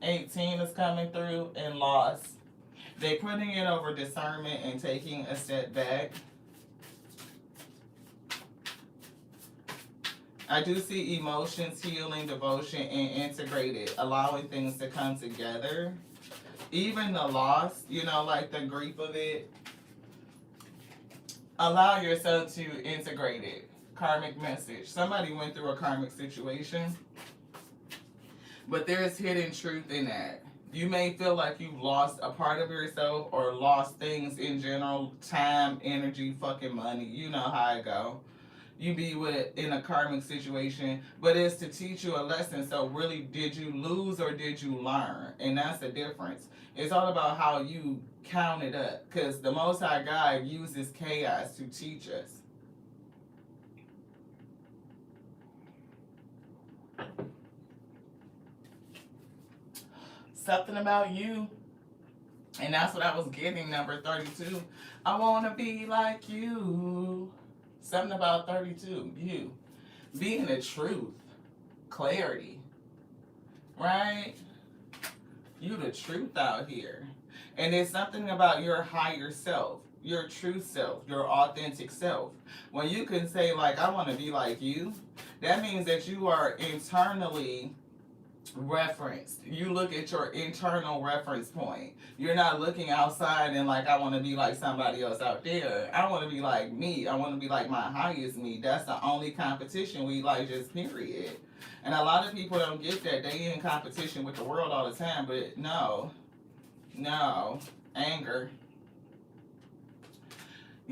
S1: 18 is coming through and loss. They putting it over discernment and taking a step back. I do see emotions, healing, devotion, and integrated, allowing things to come together. Even the loss, like the grief of it, allow yourself to integrate it. Karmic message. Somebody went through a karmic situation, but there's hidden truth in that. You may feel like you've lost a part of yourself or lost things in general, time, energy, fucking money. You know how it go. You be with in a karmic situation, but it's to teach you a lesson. So really, did you lose or did you learn? And that's the difference. It's all about how you count it up, because the Most High God uses chaos to teach us. Something about you. And that's what I was getting, number 32. I want to be like you. Something about 32, you. Being the truth, clarity, right? You the truth out here. And there's something about your higher self, your true self, your authentic self. When you can say, like, I want to be like you, that means that you are internally referenced. You look at your internal reference point. You're not looking outside and like, I want to be like somebody else out there. I want to be like me. I want to be like my highest me. That's the only competition we like, just period. And a lot of people don't get that. They in competition with the world all the time, but no, anger.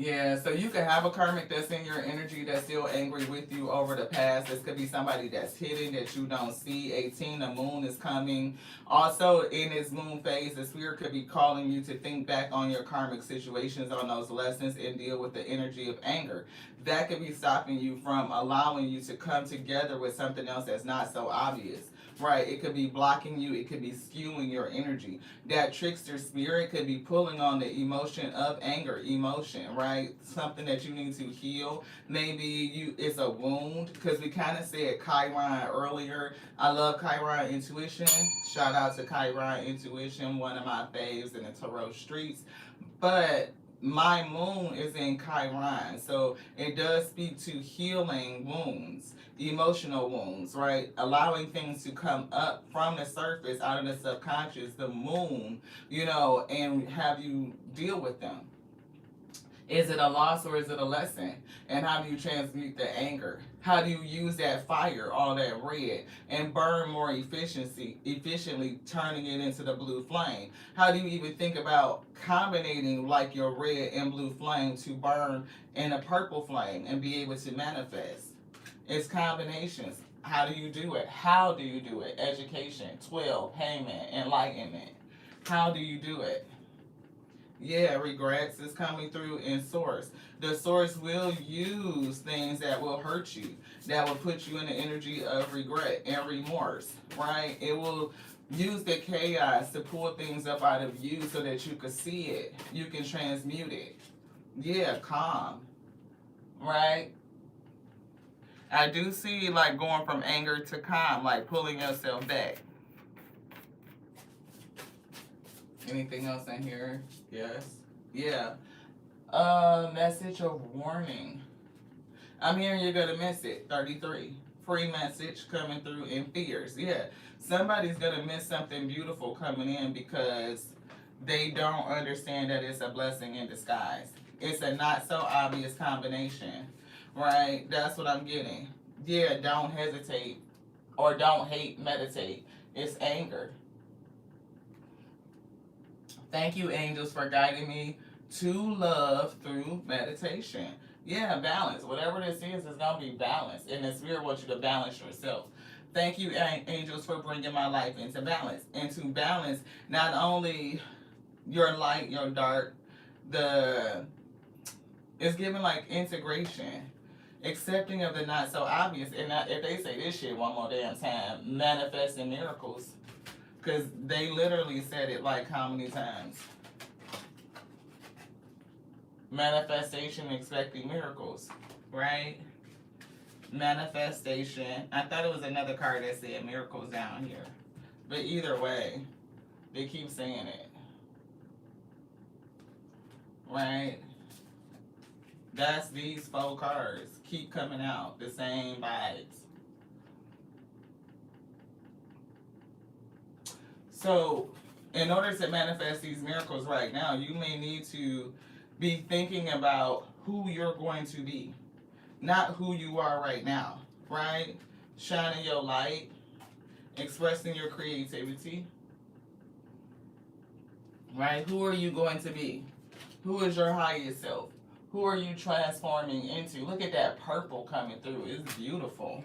S1: Yeah, so you could have a karmic that's in your energy that's still angry with you over the past. This could be somebody that's hidden that you don't see. 18, the moon is coming. Also, in this moon phase, the spirit could be calling you to think back on your karmic situations, on those lessons, and deal with the energy of anger. That could be stopping you from allowing you to come together with something else that's not so obvious. Right, it could be blocking you, it could be skewing your energy. That trickster spirit could be pulling on the emotion of anger, emotion, right? Something that you need to heal. Maybe it's a wound, because we kind of said Chiron earlier. I love Chiron intuition. Shout out to Chiron intuition, one of my faves in the tarot streets. But my moon is in Chiron, so it does speak to healing wounds, emotional wounds, right? Allowing things to come up from the surface, out of the subconscious, the moon, and have you deal with them. Is it a loss or is it a lesson? And how do you transmute the anger? How do you use that fire, all that red, and burn more efficiently, turning it into the blue flame? How do you even think about combinating like your red and blue flame to burn in a purple flame and be able to manifest? It's combinations. How do you do it? How do you do it? Education, 12, payment, enlightenment. How do you do it? Yeah, regrets is coming through in source. The source will use things that will hurt you, that will put you in the energy of regret and remorse, right? It will use the chaos to pull things up out of you so that you can see it, you can transmute it. Yeah, calm, right? I do see like going from anger to calm, like pulling yourself back. Anything else in here? Yes. Yeah. Message of warning. I'm hearing you're gonna miss it. 33. Free message coming through in fears. Yeah. Somebody's gonna miss something beautiful coming in because they don't understand that it's a blessing in disguise. It's a not so obvious combination, right? That's what I'm getting. Yeah, don't hesitate or don't hate, meditate. It's anger. Thank you, angels, for guiding me to love through meditation. Yeah, balance. Whatever this is going to be balanced. And the Spirit wants you to balance yourself. Thank you, angels, for bringing my life into balance. Into balance, not only your light, your dark, it's giving like integration, accepting of the not so obvious. And if they say this shit one more damn time, manifesting miracles. Because they literally said it like how many times? Manifestation, expecting miracles, right? Manifestation. I thought it was another card that said miracles down here. But either way, they keep saying it. Right? That's these 4 cards. Keep coming out. The same vibes. So, in order to manifest these miracles right now, you may need to be thinking about who you're going to be, not who you are right now, right? Shining your light, expressing your creativity, right? Who are you going to be? Who is your highest self? Who are you transforming into? Look at that purple coming through. It's beautiful.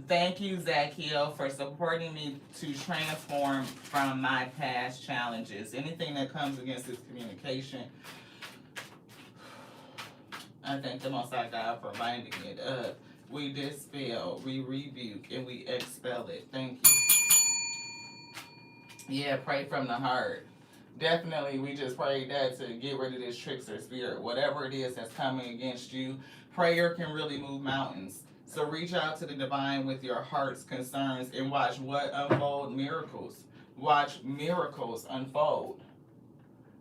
S1: Thank you, Zakiel, for supporting me to transform from my past challenges. Anything that comes against this communication, I thank the Most High God for binding it up. We dispel, we rebuke, and we expel it. Thank you. Yeah, pray from the heart. Definitely, we just prayed that to get rid of this trickster spirit. Whatever it is that's coming against you, prayer can really move mountains. So reach out to the divine with your heart's concerns and watch what unfold miracles. Watch miracles unfold.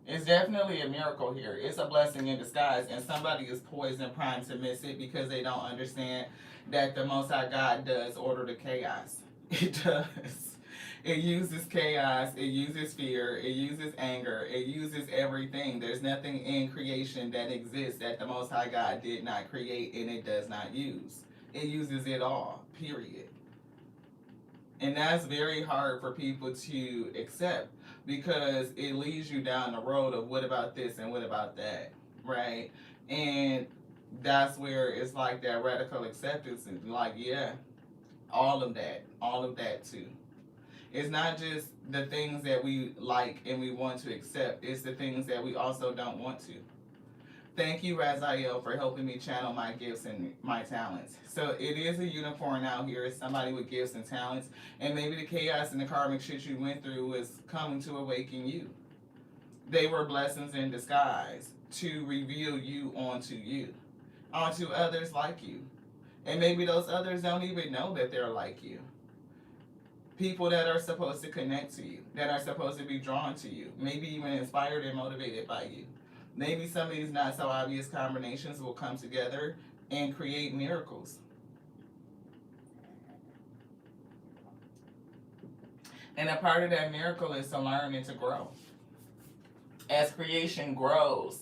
S1: It's definitely a miracle here. It's a blessing in disguise, and somebody is poised and primed to miss it because they don't understand that the Most High God does order the chaos. It does. It uses chaos, it uses fear, it uses anger, it uses everything. There's nothing in creation that exists that the Most High God did not create and it does not use. It uses it all, period. And that's very hard for people to accept because it leads you down the road of what about this and what about that, right? And that's where it's like that radical acceptance and like, yeah, all of that too. It's not just the things that we like and we want to accept, it's the things that we also don't want to. Thank you, Raziel, for helping me channel my gifts and my talents. So it is a unicorn out here. It's somebody with gifts and talents. And maybe the chaos and the karmic shit you went through is coming to awaken you. They were blessings in disguise to reveal you, onto others like you. And maybe those others don't even know that they're like you. People that are supposed to connect to you, that are supposed to be drawn to you, maybe even inspired and motivated by you. Maybe some of these not so obvious combinations will come together and create miracles. And a part of that miracle is to learn and to grow. As creation grows,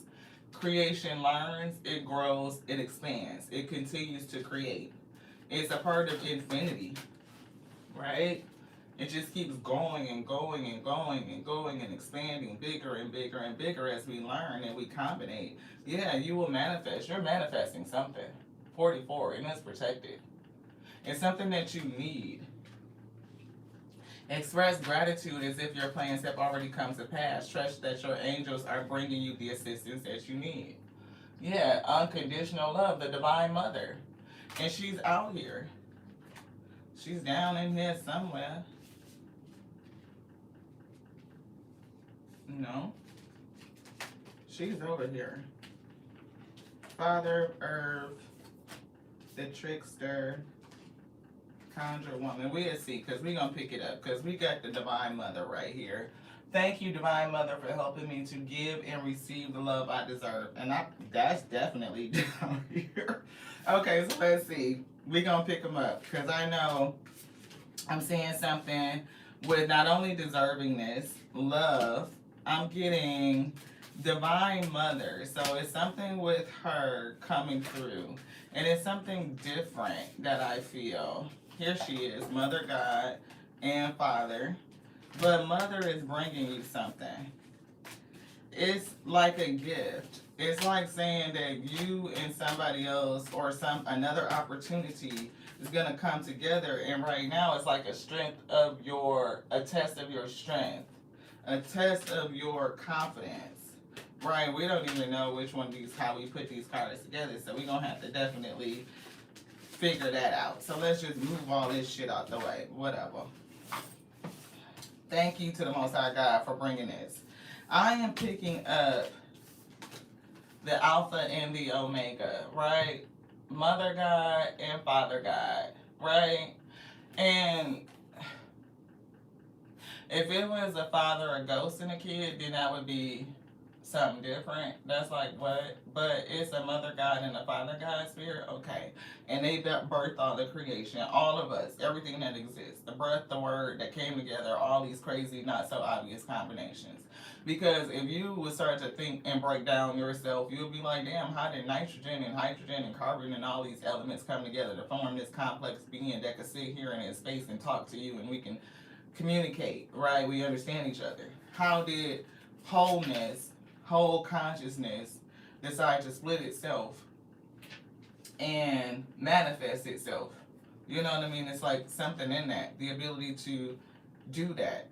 S1: Creation learns, it grows, it expands, it continues to create. It's a part of infinity, right? It just keeps going and going and going and going and expanding bigger and bigger and bigger as we learn and we combine. Yeah, you will manifest. You're manifesting something. 44, and it's protected. It's something that you need. Express gratitude as if your plans have already come to pass. Trust that your angels are bringing you the assistance that you need. Yeah, unconditional love, the divine mother. And she's out here. She's down in here somewhere. No, she's over here. Father Earth, the trickster, conjure woman. We'll see, because we're going to pick it up, because we got the divine mother right here. Thank you, divine mother, for helping me to give and receive the love I deserve. And that's definitely down here. Okay, so let's see. We're going to pick them up, because I know I'm seeing something with not only deservingness, love, I'm getting divine mother. So it's something with her coming through. And it's something different that I feel. Here she is, Mother God and Father. But Mother is bringing you something. It's like a gift. It's like saying that you and somebody else or another opportunity is gonna come together. And right now it's like a test of your strength, a test of your confidence. Right? We don't even know which one of these, how we put these cards together. So we're gonna have to definitely figure that out. So let's just move all this shit out the way. Whatever. Thank you to the Most High God for bringing this. I am picking up the Alpha and the Omega, right? Mother God and Father God, right? And if it was a father, a ghost, and a kid, then that would be something different. That's like what? But it's a Mother God and a Father God spirit, okay. And they birthed all the creation, all of us, everything that exists. The breath, the word that came together, all these crazy, not so obvious combinations. Because if you would start to think and break down yourself, you'll be like, damn, how did nitrogen and hydrogen and carbon and all these elements come together to form this complex being that could sit here in space and talk to you and we can communicate, right? We understand each other. How did wholeness, whole consciousness decide to split itself and manifest itself? You know what I mean? It's like something in that, the ability to do that,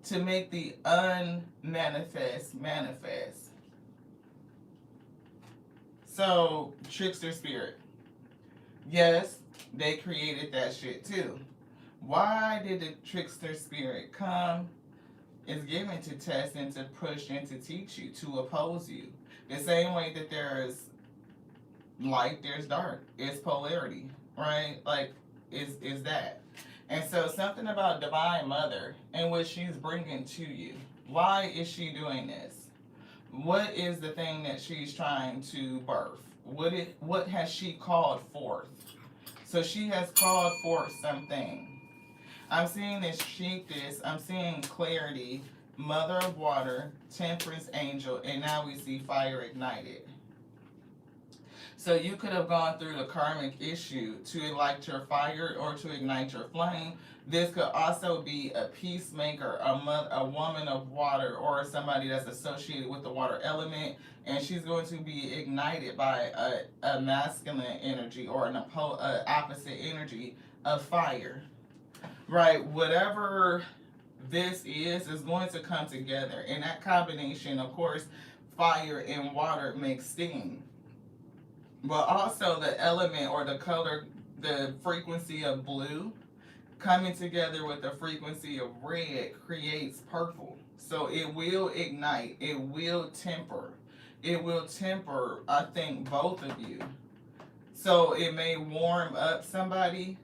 S1: to make the unmanifest manifest. So, trickster spirit. Yes, they created that shit too. Why did the trickster spirit come? It's given to test and to push and to teach you, to oppose you. The same way that there's light, there's dark. It's polarity, right? Like, is that. And so something about Divine Mother and what she's bringing to you. Why is she doing this? What is the thing that she's trying to birth? What has she called forth? So she has called forth something. I'm seeing this sheepness, I'm seeing clarity, Mother of Water, Temperance Angel, and now we see fire ignited. So you could have gone through the karmic issue to ignite your fire or to ignite your flame. This could also be a peacemaker, a woman of water, or somebody that's associated with the water element, and she's going to be ignited by a masculine energy or an opposite energy of fire. Right, whatever this is going to come together. And that combination, of course, fire and water makes steam. But also the element or the color, the frequency of blue coming together with the frequency of red creates purple. So it will ignite, it will temper. It will temper, I think, both of you. So it may warm up somebody,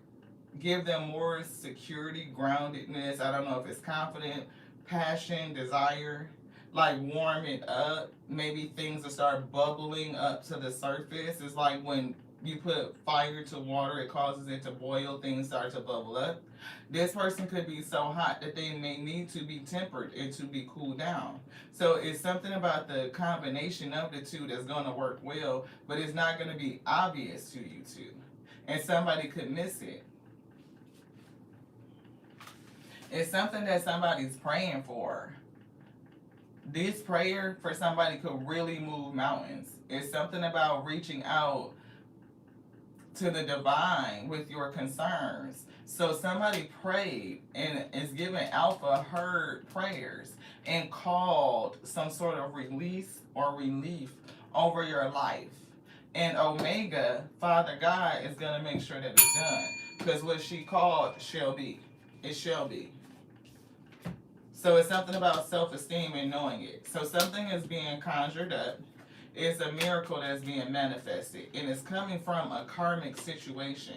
S1: give them more security, groundedness. I don't know if it's confident, passion, desire. Like warm it up. Maybe things will start bubbling up to the surface. It's like when you put fire to water, it causes it to boil, things start to bubble up. This person could be so hot that they may need to be tempered and to be cooled down. So it's something about the combination of the two that's going to work well, but it's not going to be obvious to you two. And somebody could miss it. It's something that somebody's praying for. This prayer for somebody could really move mountains. It's something about reaching out to the divine with your concerns. So somebody prayed and is given Alpha heard prayers and called some sort of release or relief over your life. And Omega, Father God, is going to make sure that it's done. Because what she called shall be. It shall be. So it's something about self-esteem and knowing it. So something is being conjured up. It's a miracle that's being manifested. And it's coming from a karmic situation.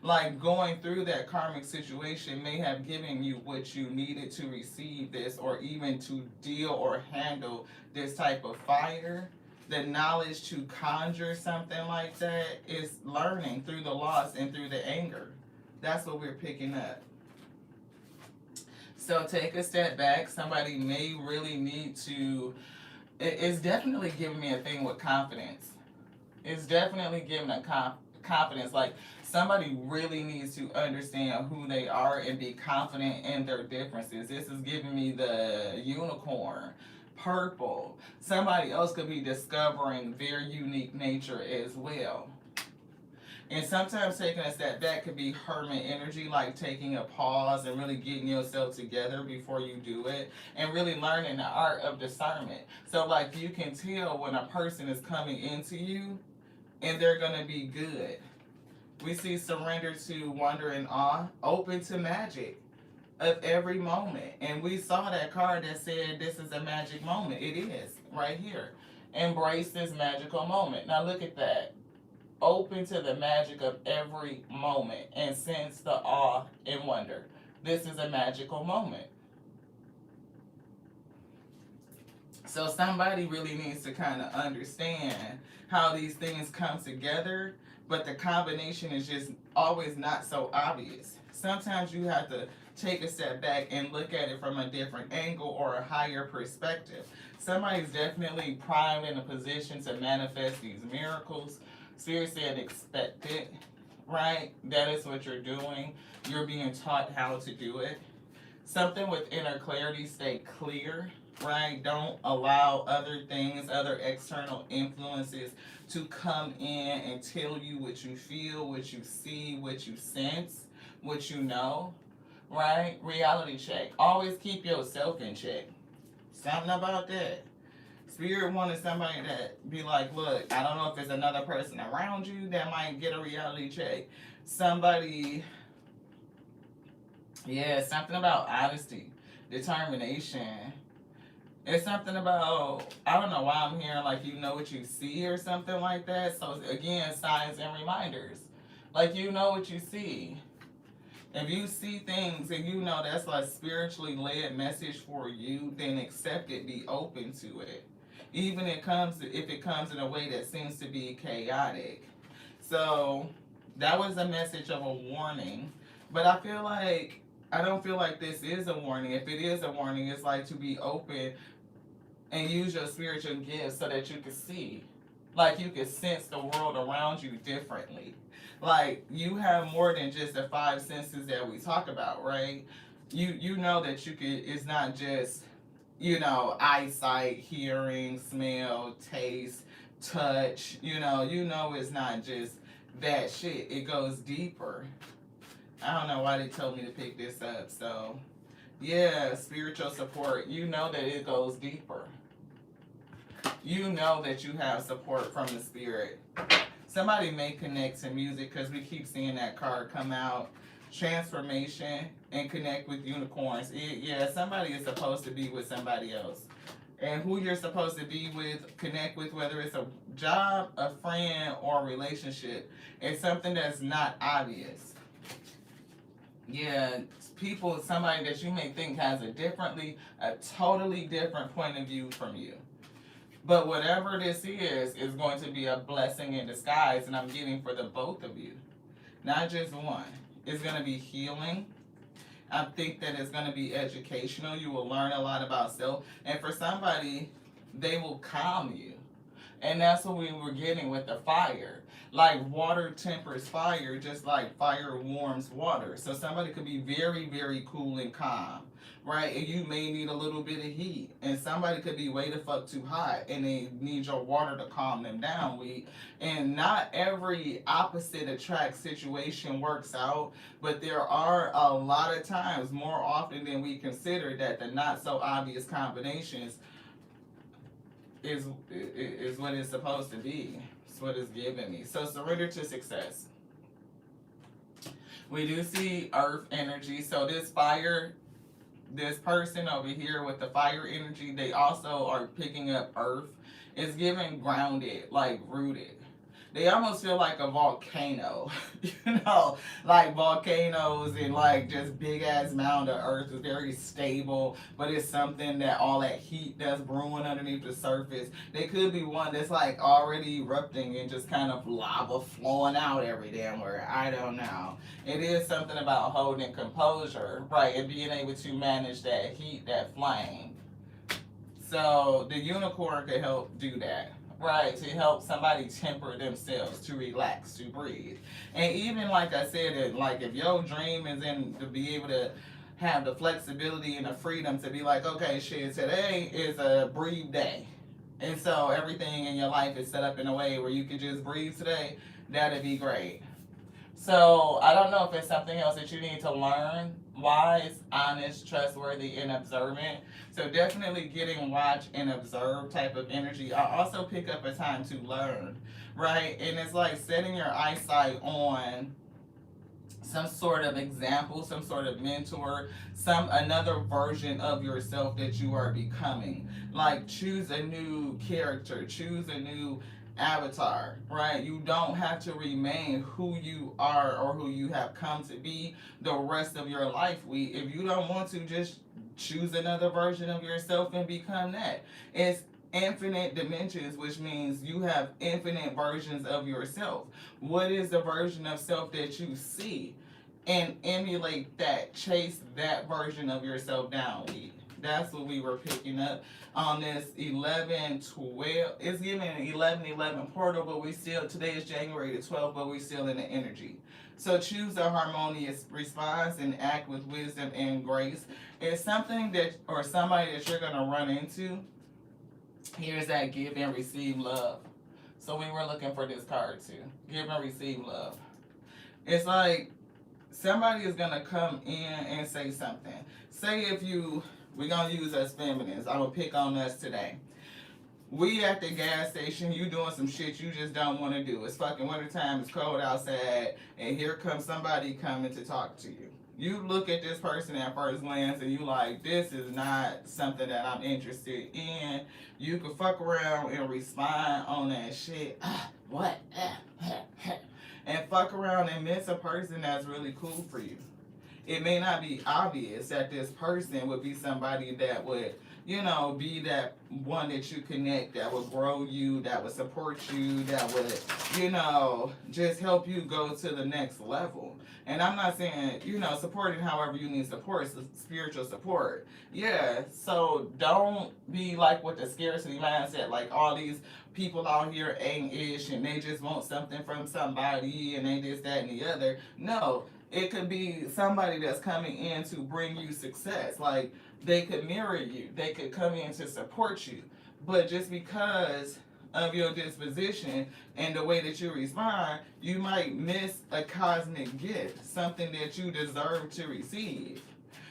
S1: Like going through that karmic situation may have given you what you needed to receive this, or even to deal or handle this type of fire. The knowledge to conjure something like that is learning through the loss and through the anger. That's what we're picking up. So take a step back. Somebody may really need to. It's definitely giving me a thing with confidence. It's definitely giving a confidence. Like somebody really needs to understand who they are and be confident in their differences. This is giving me the unicorn, purple. Somebody else could be discovering their unique nature as well. And sometimes taking a step back could be hermit energy, like taking a pause and really getting yourself together before you do it, and really learning the art of discernment. So like you can tell when a person is coming into you and they're going to be good. We see surrender to wonder and awe, open to magic of every moment. And we saw that card that said this is a magic moment. It is right here. Embrace this magical moment. Now look at that. Open to the magic of every moment and sense the awe and wonder. This is a magical moment. So somebody really needs to kind of understand how these things come together, but the combination is just always not so obvious. Sometimes you have to take a step back and look at it from a different angle or a higher perspective. Somebody's definitely primed in a position to manifest these miracles. Seriously and expect it, right? That is what you're doing. You're being taught how to do it. Something with inner clarity, stay clear, right? Don't allow other things, other external influences to come in and tell you what you feel, what you see, what you sense, what you know, right? Reality check. Always keep yourself in check. Something about that. Spirit wanted somebody that be like, look, I don't know if there's another person around you that might get a reality check. Somebody, yeah, something about honesty, determination. It's something about, I don't know why I'm hearing like you know what you see or something like that. So again, signs and reminders. Like you know what you see. If you see things and you know that's like spiritually led message for you, then accept it, be open to it. Even if it comes in a way that seems to be chaotic. So that was a message of a warning. But I don't feel like this is a warning. If it is a warning, it's like to be open and use your spiritual gifts so that you can see. Like you can sense the world around you differently. Like you have more than just the five senses that we talk about, right? You know that you could, it's not just eyesight, hearing, smell, taste, touch, you know it's not just that shit. It goes deeper. I don't know why they told me to pick this up. So, yeah, spiritual support. You know that it goes deeper. You know that you have support from the spirit. Somebody may connect to music because we keep seeing that card come out. Transformation and connect with unicorns. Somebody is supposed to be with somebody else. And who you're supposed to be with, connect with, whether it's a job, a friend, or a relationship, it's something that's not obvious. Yeah, somebody that you may think has a totally different point of view from you. But whatever this is going to be a blessing in disguise, and I'm getting for the both of you, not just one. It's going to be healing. I think that it's going to be educational. You will learn a lot about self. And for somebody, they will calm you. And that's what we were getting with the fire. Like water tempers fire, just like fire warms water. So somebody could be very, very cool and calm, right? And you may need a little bit of heat. And somebody could be way the fuck too hot and they need your water to calm them down. And not every opposite attract situation works out, but there are a lot of times, more often than we consider, that the not so obvious combinations is what it's supposed to be. It's what it's giving me. So surrender to success. We do see earth energy. So this fire, this person over here with the fire energy, they also are picking up earth. It's giving grounded, like rooted. They almost feel like a volcano, like volcanoes and like just big ass mound of earth is very stable, but it's something that all that heat that's brewing underneath the surface. They could be one that's like already erupting and just kind of lava flowing out every damn where. I don't know. It is something about holding composure, right, and being able to manage that heat, that flame. So the unicorn could help do that. Right, to help somebody temper themselves, to relax, to breathe. And even like I said, like if your dream is to be able to have the flexibility and the freedom to be like, okay, shit, today is a breathe day. And so everything in your life is set up in a way where you can just breathe today, that'd be great. So I don't know if it's something else that you need to learn. Wise, honest, trustworthy, and observant. So definitely getting watch and observe type of energy. I also pick up a time to learn, right? And it's like setting your eyesight on some sort of example, some sort of mentor, another version of yourself that you are becoming. Like choose a new character, choose a new avatar, right? You don't have to remain who you are or who you have come to be the rest of your life. If you don't want to, just choose another version of yourself and become that. It's infinite dimensions, which means you have infinite versions of yourself. What is the version of self that you see? And emulate that, chase that version of yourself down. That's what we were picking up on this 11-12. It's giving an 11-11 portal, but we still, today is January the 12th, but we still in the energy. So choose a harmonious response and act with wisdom and grace. It's something that, or somebody that you're going to run into. Here's that give and receive love. So we were looking for this card too. Give and receive love. It's like somebody is going to come in and say something. Say if we're going to use us feminists. I'm going to pick on us today. We at the gas station, you doing some shit you just don't want to do. It's fucking wintertime, it's cold outside, and here comes somebody coming to talk to you. You look at this person at first glance and you like, this is not something that I'm interested in. You can fuck around and respond on that shit. What? And fuck around and miss a person that's really cool for you. It may not be obvious that this person would be somebody that would, be that one that you connect, that would grow you, that would support you, that would, just help you go to the next level. And I'm not saying, supporting however you need support, spiritual support. Yeah, so don't be like with the scarcity mindset, like all these people out here ain't ish and they just want something from somebody and they this, that, and the other. No, it could be somebody that's coming in to bring you success. Like, they could mirror you. They could come in to support you. But just because of your disposition and the way that you respond, you might miss a cosmic gift, something that you deserve to receive.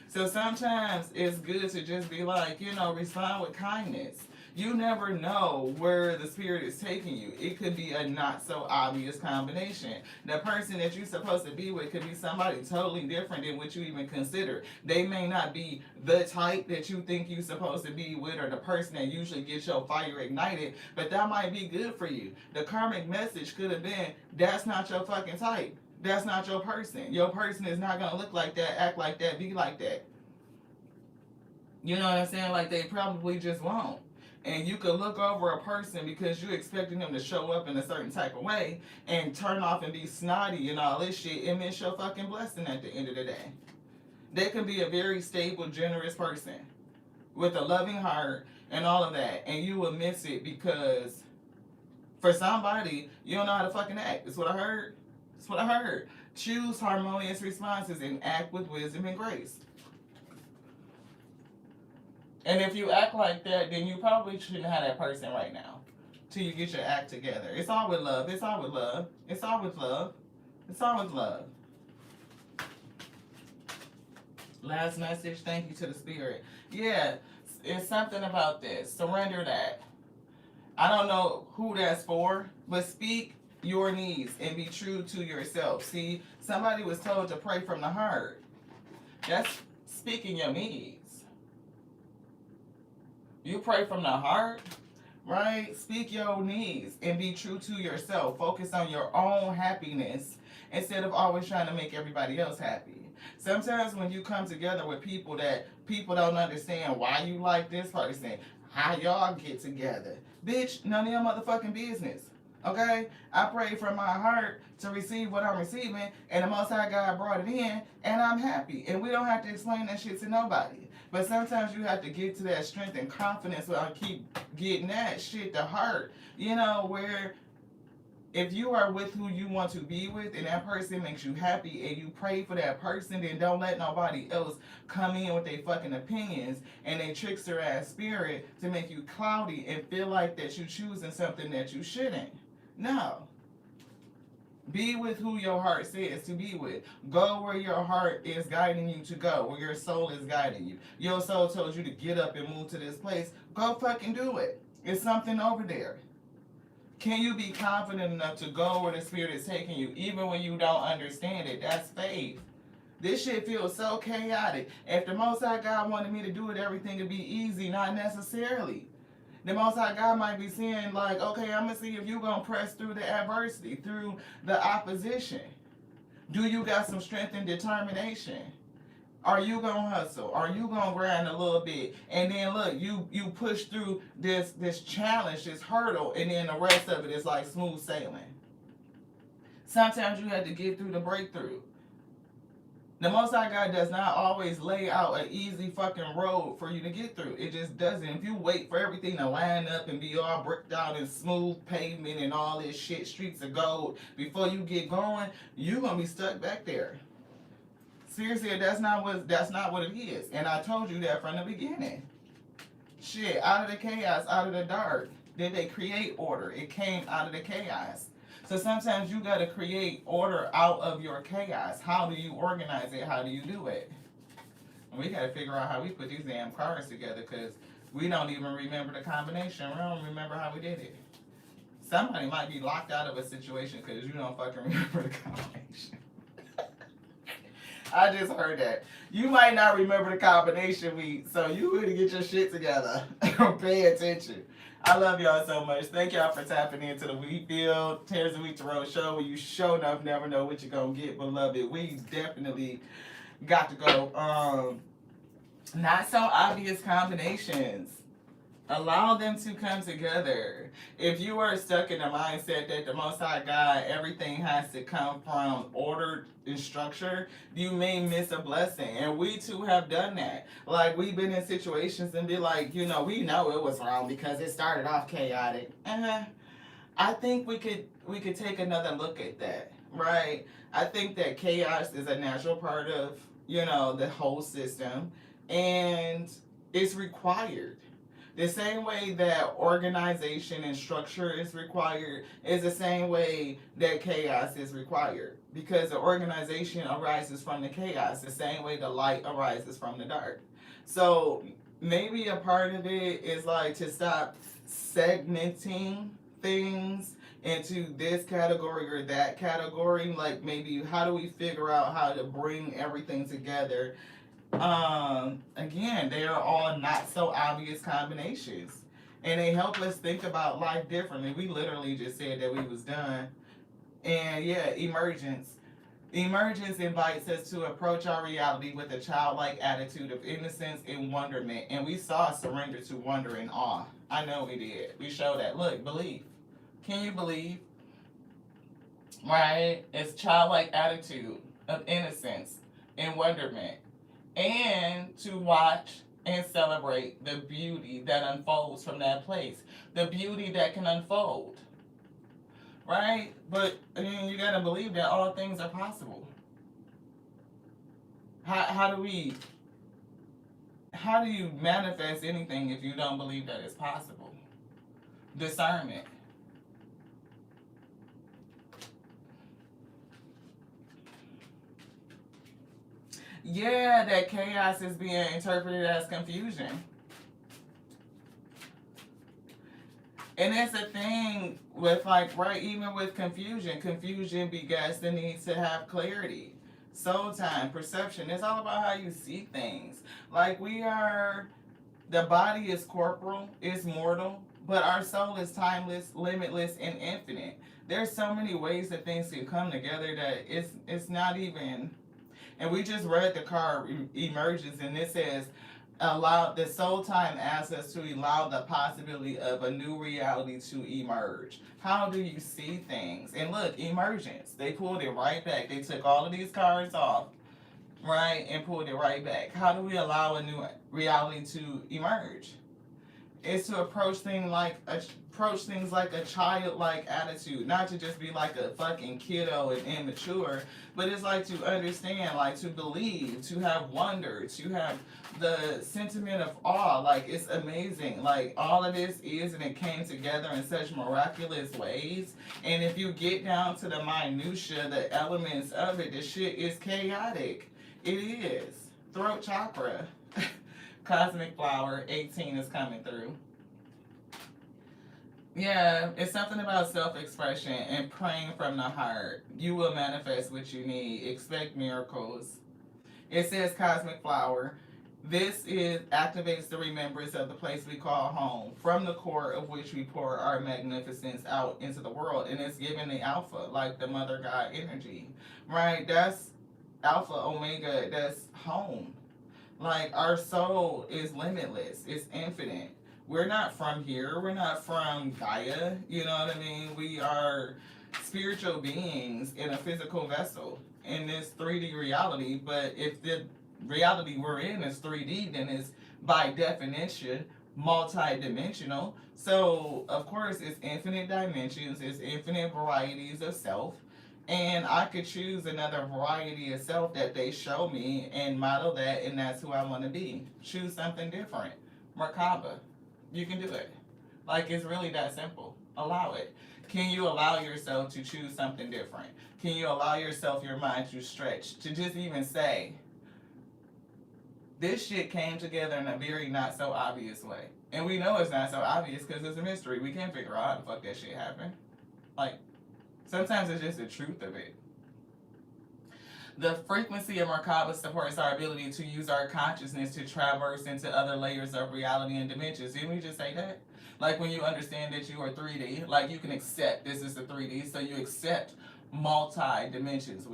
S1: So sometimes it's good to just be like, respond with kindness. You never know where the spirit is taking you. It could be a not so obvious combination. The person that you're supposed to be with could be somebody totally different than what you even consider. They may not be the type that you think you're supposed to be with or the person that usually gets your fire ignited, but that might be good for you. The karmic message could have been, that's not your fucking type. That's not your person. Your person is not going to look like that, act like that, be like that. You know what I'm saying? Like, they probably just won't. And you could look over a person because you expecting them to show up in a certain type of way and turn off and be snotty and all this shit and miss your fucking blessing at the end of the day. They can be a very stable, generous person with a loving heart and all of that, and you will miss it because for somebody, you don't know how to fucking act. That's what I heard. That's what I heard. Choose harmonious responses and act with wisdom and grace. And if you act like that, then you probably shouldn't have that person right now. Till you get your act together. It's all with love. It's all with love. It's all with love. It's all with love. Last message, thank you to the spirit. Yeah, it's something about this. Surrender that. I don't know who that's for, but speak your needs and be true to yourself. See, somebody was told to pray from the heart. That's speaking your needs. You pray from the heart, right? Speak your needs and be true to yourself. Focus on your own happiness instead of always trying to make everybody else happy. Sometimes when you come together with people that people don't understand why you like this person, how y'all get together. Bitch, none of your motherfucking business. Okay? I pray from my heart to receive what I'm receiving, and the Most High God brought it in, and I'm happy. And we don't have to explain that shit to nobody. But sometimes you have to get to that strength and confidence where I keep getting that shit to heart. You know, where if you are with who you want to be with and that person makes you happy and you pray for that person, then don't let nobody else come in with their fucking opinions and they trickster ass spirit to make you cloudy and feel like that you choosing something that you shouldn't. No. Be with who your heart says to be with. Go where your heart is guiding you to go, where your soul is guiding you. Your soul told you to get up and move to this place. Go fucking do it. It's something over there. Can you be confident enough to go where the spirit is taking you, even when you don't understand it? That's faith. This shit feels so chaotic. If the Most High God wanted me to do it, everything would be easy. Not necessarily. The Most High God might be saying, like, okay, I'm going to see if you're going to press through the adversity, through the opposition. Do you got some strength and determination? Are you going to hustle? Are you going to grind a little bit? And then, look, you push through this challenge, this hurdle, and then the rest of it is like smooth sailing. Sometimes you have to get through the breakthrough. The Most High God does not always lay out an easy fucking road for you to get through. It just doesn't. If you wait for everything to line up and be all bricked out and smooth pavement and all this shit, streets of gold, before you get going, you're going to be stuck back there. Seriously, that's not what it is. And I told you that from the beginning. Shit, out of the chaos, out of the dark, did they create order? It came out of the chaos. So sometimes you got to create order out of your chaos. How do you organize it? How do you do it? And we got to figure out how we put these damn cards together because we don't even remember the combination. We don't remember how we did it. Somebody might be locked out of a situation because you don't fucking remember the combination. I just heard that. You might not remember the combination week, so you need to get your shit together. Pay attention. I love y'all so much. Thank y'all for tapping into the Wheat Field Tears of Wheat to Road show where you sure enough never know what you're going to get, beloved. We definitely got to go. Not so obvious combinations. Allow them to come together. If you are stuck in the mindset that the Most High God, everything has to come from order and structure, you may miss a blessing. And we too have done that. Like, we've been in situations and be like, you know, we know it was wrong because it started off chaotic. I think we could take another look at that, right? I think that chaos is a natural part of, you know, the whole system, and it's required. The same way that organization and structure is required is the same way that chaos is required. Because the organization arises from the chaos, the same way the light arises from the dark. So maybe a part of it is like to stop segmenting things into this category or that category. Like maybe how do we figure out how to bring everything together? Again, they are all not so obvious combinations, and they help us think about life differently. We literally just said that we was done, and yeah, emergence. Emergence invites us to approach our reality with a childlike attitude of innocence and wonderment, and we saw surrender to wonder and awe. I know we did. We showed that. Look, believe. Can you believe? Right? It's childlike attitude of innocence and wonderment, and to watch and celebrate the beauty that unfolds from that place, the beauty that can unfold, right? But I mean, you gotta believe that all things are possible. How do we? How do you manifest anything if you don't believe that it's possible? Discernment. Yeah, that chaos is being interpreted as confusion. And that's the thing with, like, right, even with confusion, confusion begets the need to have clarity. Soul time, perception, it's all about how you see things. Like, the body is corporal, it's mortal, but our soul is timeless, limitless, and infinite. There's so many ways that things can come together that it's not even. And we just read the card emerges, and it says, allow the soul time asks us to allow the possibility of a new reality to emerge. How do you see things? And look, emergence. They pulled it right back. They took all of these cards off, right, and pulled it right back. How do we allow a new reality to emerge? Is to approach things like a childlike attitude, not to just be like a fucking kiddo and immature, but it's like to understand, like to believe, to have wonder, to have the sentiment of awe. Like, it's amazing. Like, all of this is, and it came together in such miraculous ways. And if you get down to the minutia, the elements of it, the shit is chaotic. It is. Throat chakra. Cosmic flower 18 is coming through. Yeah, it's something about self-expression and praying from the heart. You will manifest what you need. Expect miracles. It says cosmic flower. This activates the remembrance of the place we call home, from the core of which we pour our magnificence out into the world. And it's giving the alpha, like the mother god energy, right? That's alpha, omega, that's home. Like, our soul is limitless, it's infinite. We're not from here, we're not from Gaia, you know what I mean? We are spiritual beings in a physical vessel in this 3D reality, but if the reality we're in is 3D, then it's by definition multi-dimensional. So of course it's infinite dimensions, it's infinite varieties of self, and I could choose another variety of self that they show me and model that, and that's who I want to be. Choose something different. Merkaba, you can do it. Like, it's really that simple. Allow it. Can you allow yourself to choose something different? Can you allow yourself, your mind to stretch, to just even say, this shit came together in a very not so obvious way. And we know it's not so obvious because it's a mystery. We can't figure out how the fuck that shit happened. Like, sometimes it's just the truth of it. The frequency of Merkaba supports our ability to use our consciousness to traverse into other layers of reality and dimensions. Didn't we just say that? Like, when you understand that you are 3D, like, you can accept this is the 3D, so you accept multi-dimensions.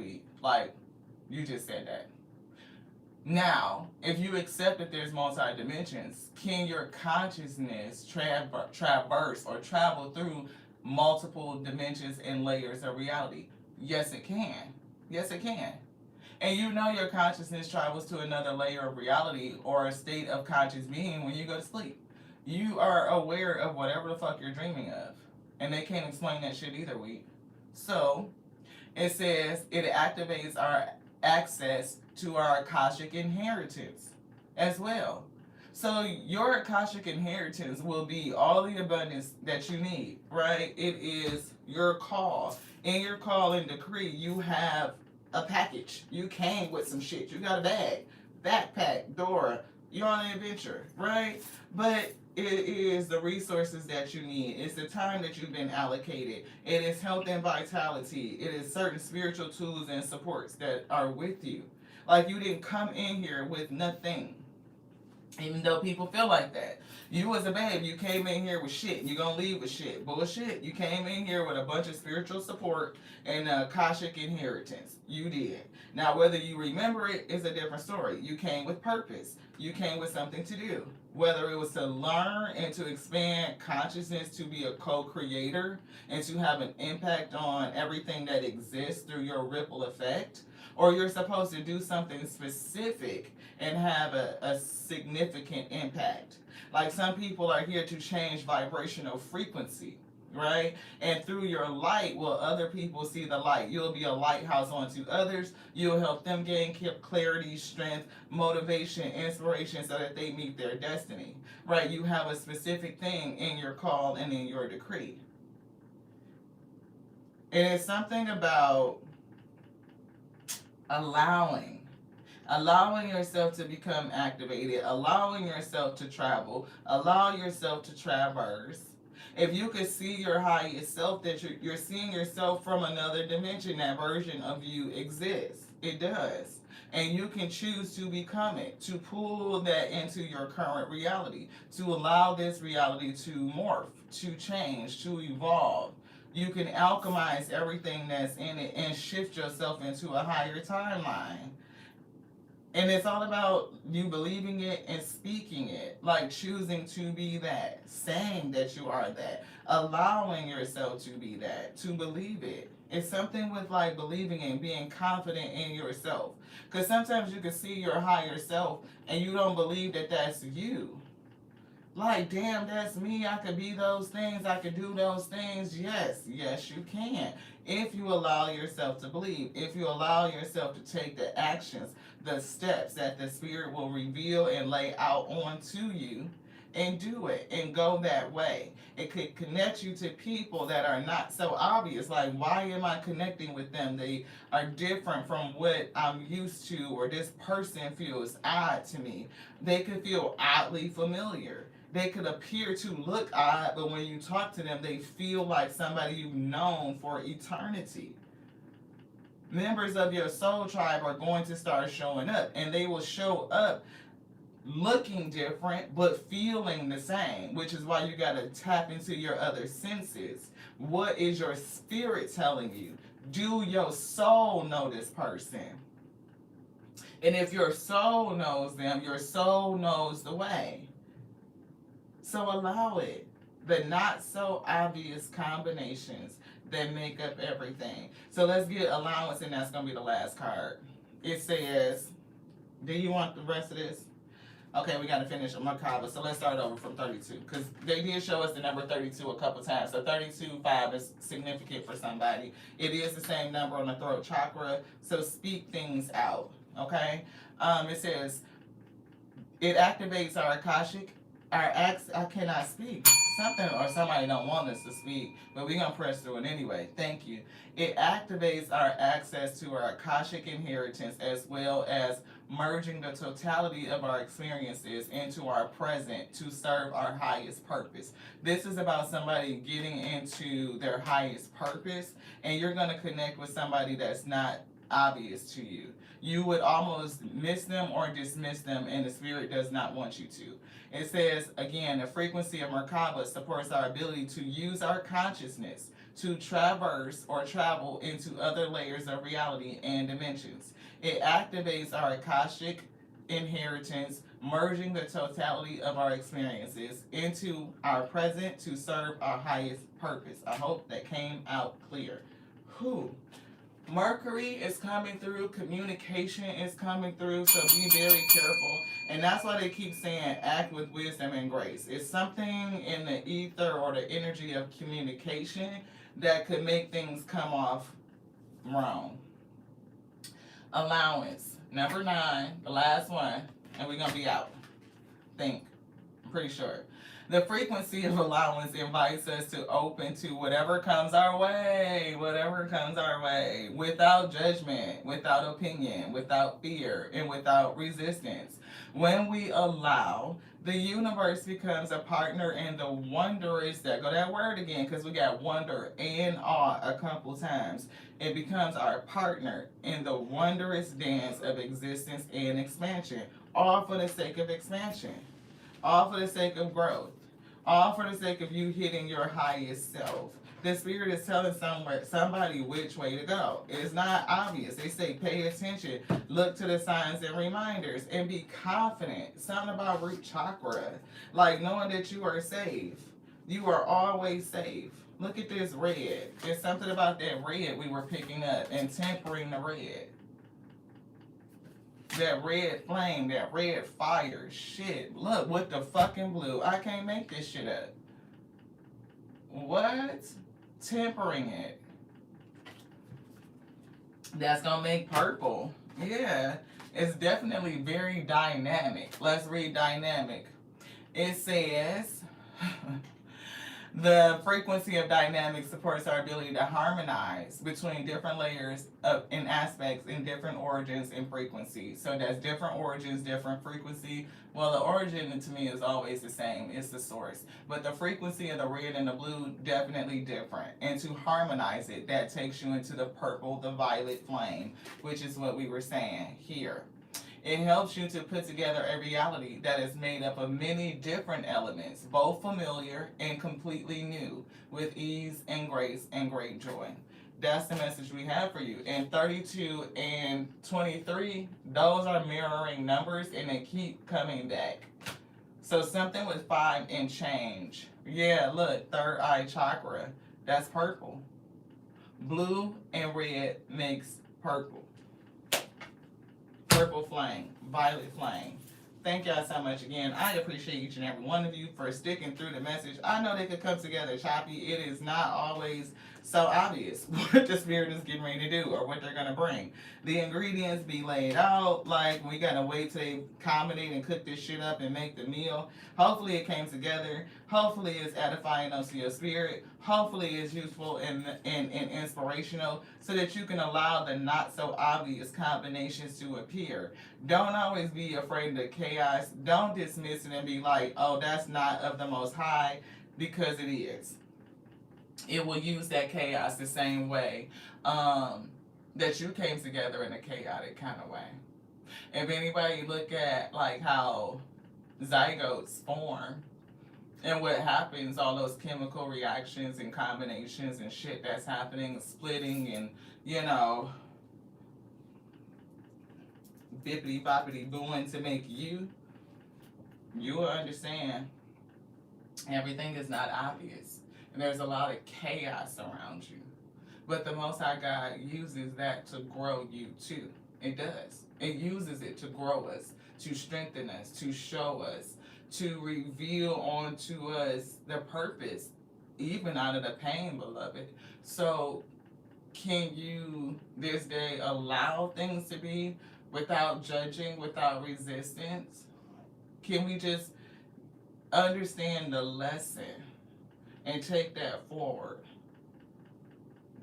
S1: You just said that. Now, if you accept that there's multi-dimensions, can your consciousness traverse or travel through multiple dimensions and layers of reality? Yes, it can. Yes, it can. And you know your consciousness travels to another layer of reality or a state of conscious being when you go to sleep. You are aware of whatever the fuck you're dreaming of. And they can't explain that shit either, So, it says it activates our access to our Akashic inheritance as well. So your Akashic inheritance will be all the abundance that you need, right? It is your call. In your call and decree, you have a package. You came with some shit. You got a bag, backpack, Dora. You're on an adventure, right? But it is the resources that you need. It's the time that you've been allocated. It is health and vitality. It is certain spiritual tools and supports that are with you. Like, you didn't come in here with nothing. Even though people feel like that. You was a babe. You came in here with shit. You gonna leave with shit. Bullshit. You came in here with a bunch of spiritual support and Akashic inheritance. You did. Now, whether you remember it is a different story. You came with purpose. You came with something to do. Whether it was to learn and to expand consciousness to be a co-creator and to have an impact on everything that exists through your ripple effect, or you're supposed to do something specific and have a significant impact. Like some people are here to change vibrational frequency, right? And through your light, will other people see the light? You'll be a lighthouse onto others. You'll help them gain clarity, strength, motivation, inspiration so that they meet their destiny, right? You have a specific thing in your call and in your decree. And it's something about allowing yourself to become activated, allowing yourself to travel, allow yourself to traverse. If you could see your highest self, that you're seeing yourself from another dimension, that version of you exists. It does. And you can choose to become it, to pull that into your current reality, to allow this reality to morph, to change, to evolve. You can alchemize everything that's in it and shift yourself into a higher timeline. And it's all about you believing it and speaking it, like choosing to be that, saying that you are that, allowing yourself to be that, to believe it. It's something with like believing and being confident in yourself. Because sometimes you can see your higher self and you don't believe that that's you. Like, damn, that's me. I could be those things. I could do those things. Yes, yes, you can. If you allow yourself to believe, if you allow yourself to take the actions, the steps that the Spirit will reveal and lay out onto you, and do it and go that way. It could connect you to people that are not so obvious. Like, why am I connecting with them? They are different from what I'm used to, or this person feels odd to me. They could feel oddly familiar. They could appear to look odd, but when you talk to them, they feel like somebody you've known for eternity. Members of your soul tribe are going to start showing up, and they will show up looking different but feeling the same, which is why you got to tap into your other senses. What is your spirit telling you? Do your soul know this person? And if your soul knows them, your soul knows the way. So allow it. The not so obvious combinations that make up everything. So let's get allowance, and that's going to be the last card. It says, do you want the rest of this? Okay, we got to finish Merkaba. So let's start over from 32. Because they did show us the number 32 a couple times. So 32-5 is significant for somebody. It is the same number on the throat chakra. So speak things out. Okay? It says, it activates our Akashic. I cannot speak. Something or somebody don't want us to speak, but we're going to press through it anyway. Thank you. It activates our access to our Akashic inheritance, as well as merging the totality of our experiences into our present to serve our highest purpose. This is about somebody getting into their highest purpose, and you're going to connect with somebody that's not obvious to you. You would almost miss them or dismiss them, and the Spirit does not want you to. It says, again, the frequency of Merkaba supports our ability to use our consciousness to traverse or travel into other layers of reality and dimensions. It activates our Akashic inheritance, merging the totality of our experiences into our present to serve our highest purpose. I hope that came out clear. Mercury is coming through, communication is coming through, so be very careful. And that's why they keep saying act with wisdom and grace. It's something in the ether or the energy of communication that could make things come off wrong. Allowance, number 9, the last one, and we're going to be out. I'm pretty sure. The frequency of allowance invites us to open to whatever comes our way, without judgment, without opinion, without fear, and without resistance. When we allow, the universe becomes a partner in the wondrous, there go that word again, because we got wonder and awe a couple times. It becomes our partner in the wondrous dance of existence and expansion, all for the sake of expansion. all for the sake of growth, all for the sake of you hitting your highest self. The spirit is telling somebody which way to go. It's not obvious. They say pay attention, look to the signs and reminders, and be confident. Something about root chakra, like knowing that you are safe. You are always safe. Look at this red. There's something about that red we were picking up and tempering the red. That red flame, that red fire. Shit, look, with the fucking blue. I can't make this shit up. What? Tempering it. That's gonna make purple. Yeah, it's definitely very dynamic. Let's read dynamic. It says, the frequency of dynamic supports our ability to harmonize between different layers of and aspects in different origins and frequency. So that's different origins, different frequency. Well, the origin to me is always the same. It's the source. But the frequency of the red and the blue definitely different. And to harmonize it, that takes you into the purple, the violet flame, which is what we were saying here. It helps you to put together a reality that is made up of many different elements, both familiar and completely new, with ease and grace and great joy. That's the message we have for you. And 32 and 23, those are mirroring numbers and they keep coming back. So something with 5 and change. Yeah, look, third eye chakra. That's purple. Blue and red makes purple. Purple flame, violet flame. Thank y'all so much again. I appreciate each and every one of you for sticking through the message. I know they could come together choppy. It is not always so obvious what the spirit is getting ready to do or what they're going to bring. The ingredients be laid out, like we got to wait till they combine and cook this shit up and make the meal. Hopefully it came together. Hopefully it's edifying unto your spirit. Hopefully it's useful and inspirational so that you can allow the not so obvious combinations to appear. Don't always be afraid of the chaos. Don't dismiss it and be like, oh, that's not of the Most High, because it is. It will use that chaos the same way that you came together in a chaotic kind of way. If anybody look at like how zygotes form and what happens, all those chemical reactions and combinations and shit that's happening, splitting and, you know, bippity boppity booing to make you will understand everything is not obvious. And there's a lot of chaos around you. But the Most High God uses that to grow you too. It does. It uses it to grow us, to strengthen us, to show us, to reveal onto us the purpose, even out of the pain, beloved. So can you this day allow things to be without judging, without resistance? Can we just understand the lesson and take that forward?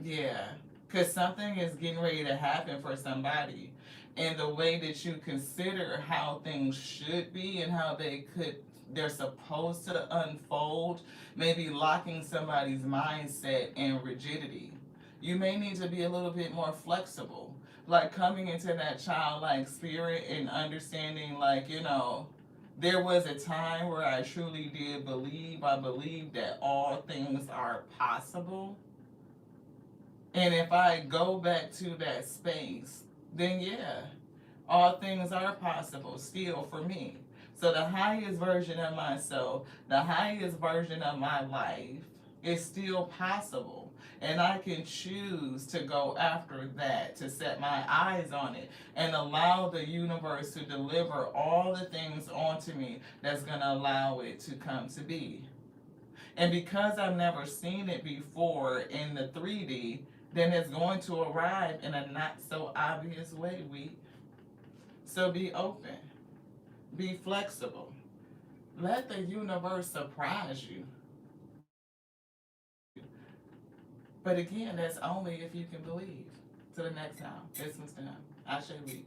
S1: Yeah, because something is getting ready to happen for somebody. And the way that you consider how things should be and how they're supposed to unfold, maybe locking somebody's mindset and rigidity. You may need to be a little bit more flexible. Like coming into that childlike spirit and understanding, like, you know, there was a time where I truly did believe. I believed that all things are possible. And if I go back to that space, then yeah, all things are possible still for me. So the highest version of myself, the highest version of my life is still possible. And I can choose to go after that, to set my eyes on it, and allow the universe to deliver all the things onto me that's going to allow it to come to be. And because I've never seen it before in the 3D, then it's going to arrive in a not so obvious way, So be open. Be flexible. Let the universe surprise you. But again, that's only if you can believe. Till the next time. This was done. I should be.